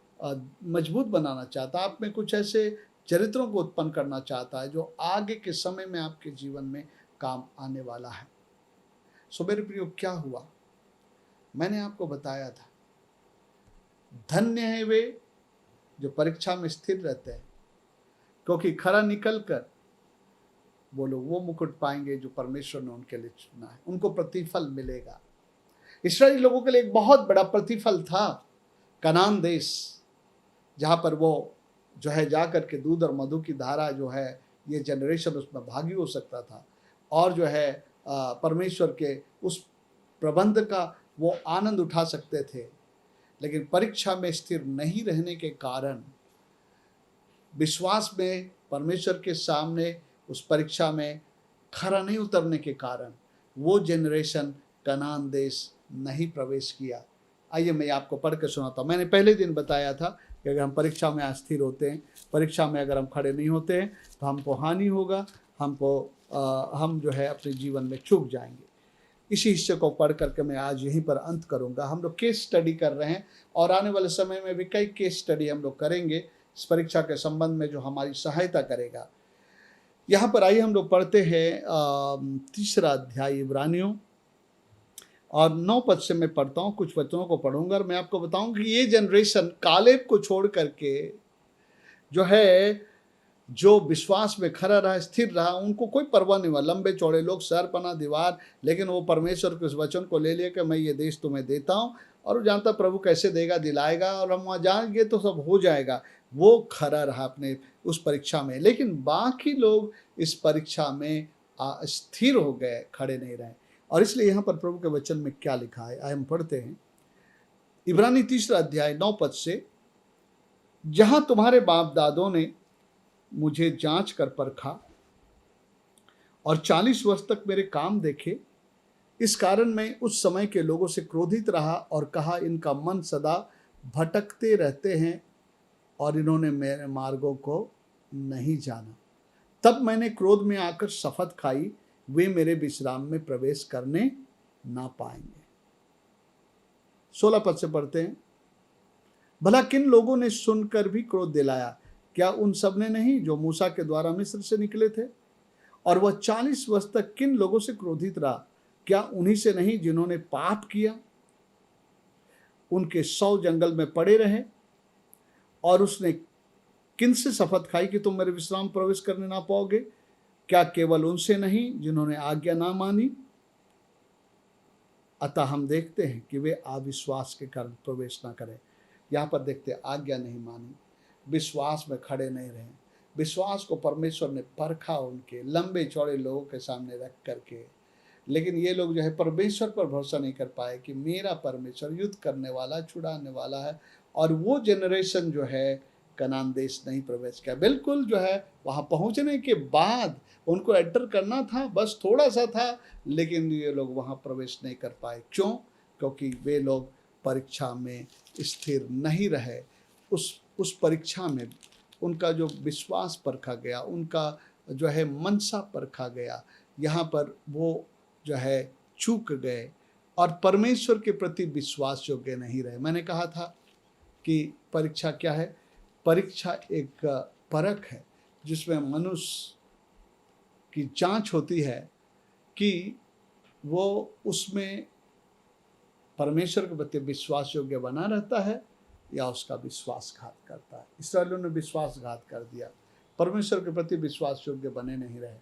[SPEAKER 2] मजबूत बनाना चाहता है, आप में कुछ ऐसे चरित्रों को उत्पन्न करना चाहता है जो आगे के समय में आपके जीवन में काम आने वाला है। सो मेरे प्रियो, क्या हुआ, मैंने आपको बताया था, धन्य है वे जो परीक्षा में स्थिर रहते हैं, क्योंकि खरा निकल कर वो लोग वो मुकुट पाएंगे जो परमेश्वर ने उनके लिए चुना है, उनको प्रतिफल मिलेगा। इस्राएली लोगों के लिए एक बहुत बड़ा प्रतिफल था कनान देश, जहाँ पर वो जो है जाकर के दूध और मधु की धारा जो है, ये जनरेशन उसमें भागी हो सकता था और जो है परमेश्वर के उस प्रबंध का वो आनंद उठा सकते थे। लेकिन परीक्षा में स्थिर नहीं रहने के कारण, विश्वास में परमेश्वर के सामने उस परीक्षा में खरा नहीं उतरने के कारण वो जनरेशन कनान देश नहीं प्रवेश किया। आइए मैं आपको पढ़ के सुनाता हूँ। मैंने पहले दिन बताया था कि अगर हम परीक्षा में अस्थिर होते हैं, परीक्षा में अगर हम खड़े नहीं होते हैं तो हमको हानि होगा, हम जो है अपने जीवन में चूक जाएंगे। इसी हिस्से को पढ़ करके मैं आज यहीं पर अंत करूंगा। हम लोग केस स्टडी कर रहे हैं और आने वाले समय में भी कई केस स्टडी हम लोग करेंगे इस परीक्षा के संबंध में, जो हमारी सहायता करेगा। यहाँ पर आइए हम लोग पढ़ते हैं 3 अध्याय इब्रानियों और 9 पद से मैं पढ़ता हूँ, कुछ वचनों को पढ़ूंगा और मैं आपको बताऊंगा कि ये जनरेशन कालेब को छोड़ करके जो है जो विश्वास में खड़ा रहा, स्थिर रहा, उनको कोई परवाह नहीं हुआ। लंबे चौड़े लोग, सर पना दीवार, लेकिन वो परमेश्वर के उस वचन को ले लिया कि मैं ये देश तुम्हें देता हूँ, और वो जानता प्रभु कैसे देगा, दिलाएगा, और हम वहाँ जाएंगे तो सब हो जाएगा। वो खड़ा रहा अपने उस परीक्षा में। लेकिन बाकी लोग इस परीक्षा में स्थिर हो गए, खड़े नहीं रहे। और इसलिए यहाँ पर प्रभु के वचन में क्या लिखा है, आइए हम पढ़ते हैं। इब्रानी 3 अध्याय 9 पद से, जहां तुम्हारे बाप दादों ने मुझे जांच कर परखा और 40 वर्ष तक मेरे काम देखे, इस कारण मैं उस समय के लोगों से क्रोधित रहा और कहा, इनका मन सदा भटकते रहते हैं और इन्होंने मेरे मार्गों को नहीं जाना। तब मैंने क्रोध में आकर शपथ खाई, वे मेरे विश्राम में प्रवेश करने ना पाएंगे। 16 पद से पढ़ते हैं। भला किन लोगों ने सुनकर भी क्रोध दिलाया? क्या उन सब ने नहीं जो मूसा के द्वारा मिस्र से निकले थे? और वह 40 वर्ष तक किन लोगों से क्रोधित रहा? क्या उन्हीं से नहीं जिन्होंने पाप किया? उनके 100 जंगल में पड़े रहे। और उसने किन से शपथ खाई कि तुम मेरे विश्राम प्रवेश करने ना पाओगे? क्या केवल उनसे नहीं जिन्होंने आज्ञा ना मानी? अतः हम देखते हैं कि वे अविश्वास के कारण प्रवेश ना करें। यहाँ पर देखते हैं, आज्ञा नहीं मानी, विश्वास में खड़े नहीं रहे। विश्वास को परमेश्वर ने परखा उनके लंबे चौड़े लोगों के सामने रख करके। लेकिन ये लोग जो है परमेश्वर पर भरोसा नहीं कर पाए कि मेरा परमेश्वर युद्ध करने वाला, छुड़ाने वाला है। और वो जनरेशन जो है कनान देश नहीं प्रवेश किया। बिल्कुल जो है वहाँ पहुँचने के बाद उनको एंटर करना था, बस थोड़ा सा था, लेकिन ये लोग वहाँ प्रवेश नहीं कर पाए। क्यों? क्योंकि वे लोग परीक्षा में स्थिर नहीं रहे। उस परीक्षा में उनका जो विश्वास परखा गया, उनका जो है मनसा परखा गया। यहाँ पर वो जो है चूक गए और परमेश्वर के प्रति विश्वास योग्य नहीं रहे। मैंने कहा था कि परीक्षा क्या है? परीक्षा एक परख है जिसमें मनुष्य की जांच होती है कि वो उसमें परमेश्वर के प्रति विश्वास योग्य बना रहता है या उसका विश्वासघात करता है। इस्राएलियों ने विश्वासघात कर दिया, परमेश्वर के प्रति विश्वास योग्य बने नहीं रहे,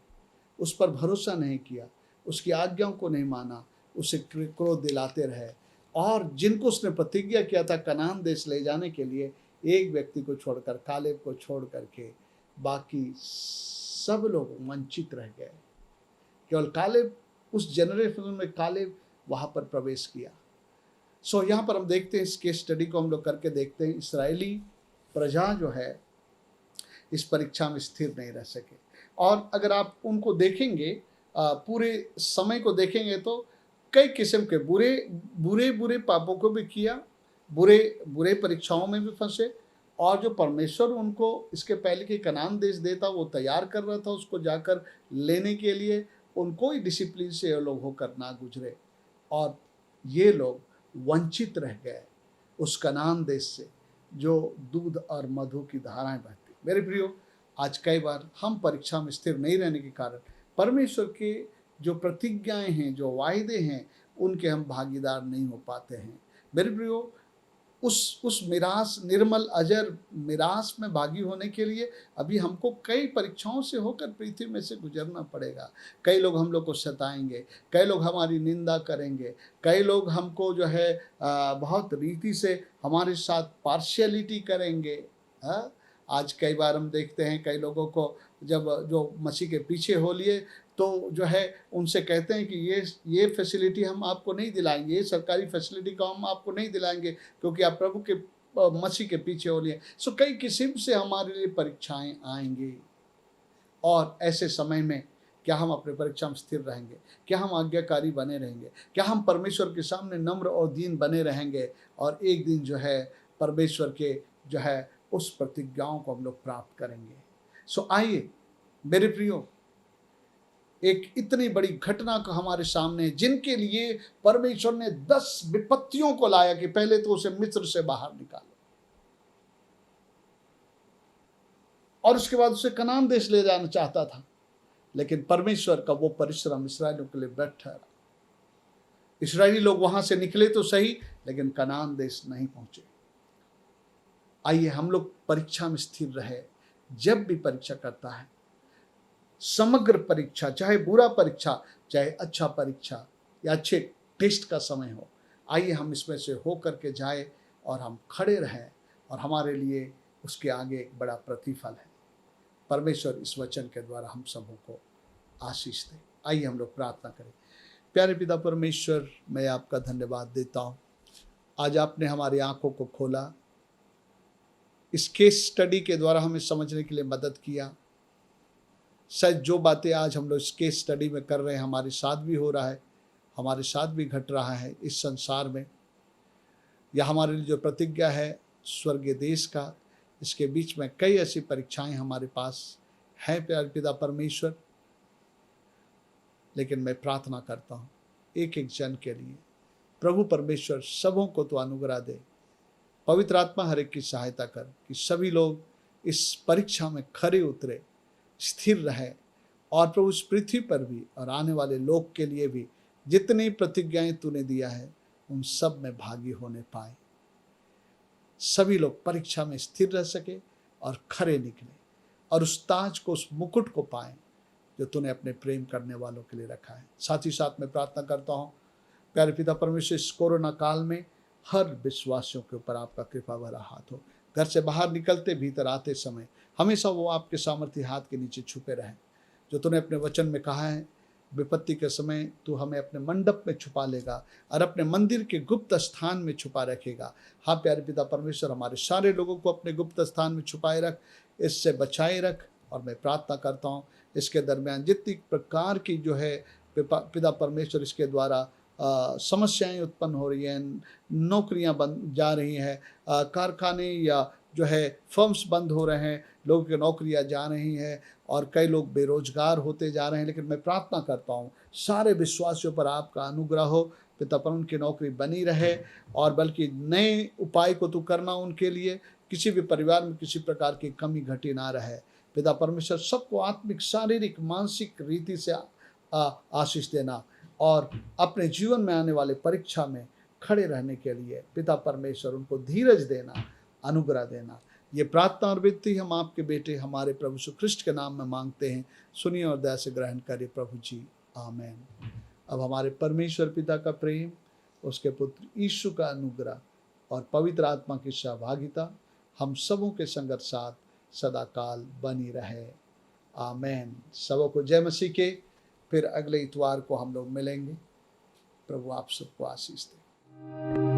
[SPEAKER 2] उस पर भरोसा नहीं किया, उसकी आज्ञाओं को नहीं माना, उसे क्रोध दिलाते रहे। और जिनको उसने प्रतिज्ञा किया था कनान देश ले जाने के लिए, एक व्यक्ति को छोड़कर, कालेब को छोड़ करके बाकी सब लोग वंचित रह गए। केवल कालेब, उस जनरेशन में कालेब वहाँ पर प्रवेश किया। यहाँ पर हम देखते हैं, इस केस स्टडी को हम लोग करके देखते हैं, इस्राएली प्रजा जो है इस परीक्षा में स्थिर नहीं रह सके। और अगर आप उनको देखेंगे, पूरे समय को देखेंगे, तो कई किस्म के बुरे पापों को भी किया, बुरे परीक्षाओं में भी फंसे। और जो परमेश्वर उनको इसके पहले कि कनान देश देता वो तैयार कर रहा था, उसको जाकर लेने के लिए उनको ही डिसिप्लिन से ये लोग होकर ना गुजरे और ये लोग वंचित रह गए उस कनान देश से जो दूध और मधु की धाराएं बहती। मेरे प्रियो, आज कई बार हम परीक्षा में स्थिर नहीं रहने के कारण परमेश्वर के जो प्रतिज्ञाएं हैं, जो वायदे हैं, उनके हम भागीदार नहीं हो पाते हैं। मेरे प्रियो, उस मिरास, निर्मल अजर मिरास में भागी होने के लिए अभी हमको कई परीक्षाओं से होकर पृथ्वी में से गुजरना पड़ेगा। कई लोग हम लोग को सताएंगे, कई लोग हमारी निंदा करेंगे, कई लोग हमको जो है बहुत रीति से हमारे साथ पार्शियलिटी करेंगे। आज कई बार हम देखते हैं कई लोगों को, जब जो मसीह के पीछे हो लिए तो जो है उनसे कहते हैं कि ये फैसिलिटी हम आपको नहीं दिलाएंगे, ये सरकारी फैसिलिटी का हम आपको नहीं दिलाएंगे क्योंकि आप प्रभु के मसीह के पीछे हो लिए। कई किस्म से हमारे लिए परीक्षाएं आएंगी। और ऐसे समय में क्या हम अपने परीक्षा में स्थिर रहेंगे? क्या हम आज्ञाकारी बने रहेंगे? क्या हम परमेश्वर के सामने नम्र और दीन बने रहेंगे? और एक दिन जो है परमेश्वर के जो है उस प्रतिज्ञाओं को हम लोग प्राप्त करेंगे। आइए मेरे प्रियो, एक इतनी बड़ी घटना का हमारे सामने, जिनके लिए परमेश्वर ने 10 विपत्तियों को लाया कि पहले तो उसे मिस्र से बाहर निकालो और उसके बाद उसे कनान देश ले जाना चाहता था, लेकिन परमेश्वर का वो परिश्रम इस्राएलियों के लिए व्यर्थ ठहरा। इस्राएली लोग वहां से निकले तो सही, लेकिन कनान देश नहीं पहुंचे। आइए हम लोग परीक्षा में स्थिर रहे, जब भी परीक्षा करता है, समग्र परीक्षा, चाहे बुरा परीक्षा, चाहे अच्छा परीक्षा या अच्छे टेस्ट का समय हो, आइए हम इसमें से हो करके जाए और हम खड़े रहें और हमारे लिए उसके आगे एक बड़ा प्रतिफल है। परमेश्वर इस वचन के द्वारा हम सबों को आशीष दे। आइए हम लोग प्रार्थना करें। प्यारे पिता परमेश्वर, मैं आपका धन्यवाद देता हूँ। आज आपने हमारी आंखों को खोला, इस केस स्टडी के द्वारा हमें समझने के लिए मदद किया। शायद जो बातें आज हम लोग इस केस स्टडी में कर रहे हैं हमारे साथ भी हो रहा है, हमारे साथ भी घट रहा है इस संसार में, या हमारे लिए जो प्रतिज्ञा है स्वर्गीय देश का, इसके बीच में कई ऐसी परीक्षाएं हमारे पास हैं प्यारे पिता परमेश्वर। लेकिन मैं प्रार्थना करता हूँ एक एक जन के लिए, प्रभु परमेश्वर सबों को तो अनुग्रह दे, पवित्र आत्मा हर एक की सहायता कर कि सभी लोग इस परीक्षा में खरे उतरे, स्थिर रहे, और प्रभु इस पृथ्वी पर भी और आने वाले लोक के लिए भी जितनी प्रतिज्ञाएं तूने दिया है उन सब में भागी होने पाए। सभी लोग परीक्षा में स्थिर रह सके और खरे निकले और उस ताज को, उस मुकुट को पाएं जो तूने अपने प्रेम करने वालों के लिए रखा है। साथ ही साथ मैं प्रार्थना करता हूँ प्यारे पिता परमेश्वर, इस कोरोना काल में हर विश्वासियों के ऊपर आपका कृपा भरा हाथ हो। घर से बाहर निकलते भीतर आते समय हमेशा वो आपके सामर्थ्य हाथ के नीचे छुपे रहें। जो तूने अपने वचन में कहा है, विपत्ति के समय तू हमें अपने मंडप में छुपा लेगा और अपने मंदिर के गुप्त स्थान में छुपा रखेगा। हाँ प्यारे पिता परमेश्वर, हमारे सारे लोगों को अपने गुप्त स्थान में छुपाए रख, इससे बचाए रख। और मैं प्रार्थना करता हूँ इसके दरमियान जितनी प्रकार की जो है पिता परमेश्वर इसके द्वारा समस्याएं उत्पन्न हो रही हैं, नौकरियां बंद जा रही हैं, कारखाने या जो है फर्म्स बंद हो रहे हैं, लोगों की नौकरियां जा रही हैं और कई लोग बेरोजगार होते जा रहे हैं। लेकिन मैं प्रार्थना करता हूँ सारे विश्वासियों पर आपका अनुग्रह हो पिता, पर उनकी नौकरी बनी रहे और बल्कि नए उपाय को तू करना उनके लिए, किसी भी परिवार में किसी प्रकार की कमी घटी ना रहे। पिता परमेश्वर सबको आत्मिक, शारीरिक, मानसिक रीति से आशीष देना और अपने जीवन में आने वाले परीक्षा में खड़े रहने के लिए पिता परमेश्वर उनको धीरज देना, अनुग्रह देना। ये प्रार्थना और विनती हम आपके बेटे हमारे प्रभु यीशु ख्रिस्ट के नाम में मांगते हैं। सुनिए और दया से ग्रहण करिए प्रभु जी, आमेन। अब हमारे परमेश्वर पिता का प्रेम, उसके पुत्र यीशु का अनुग्रह और पवित्र आत्मा की सहभागिता हम सबों के संगत साथ सदा काल बनी रहे। आमेन। सबों को जय मसीह के। फिर अगले इतवार को हम लोग मिलेंगे। प्रभु आप सबको आशीष दे।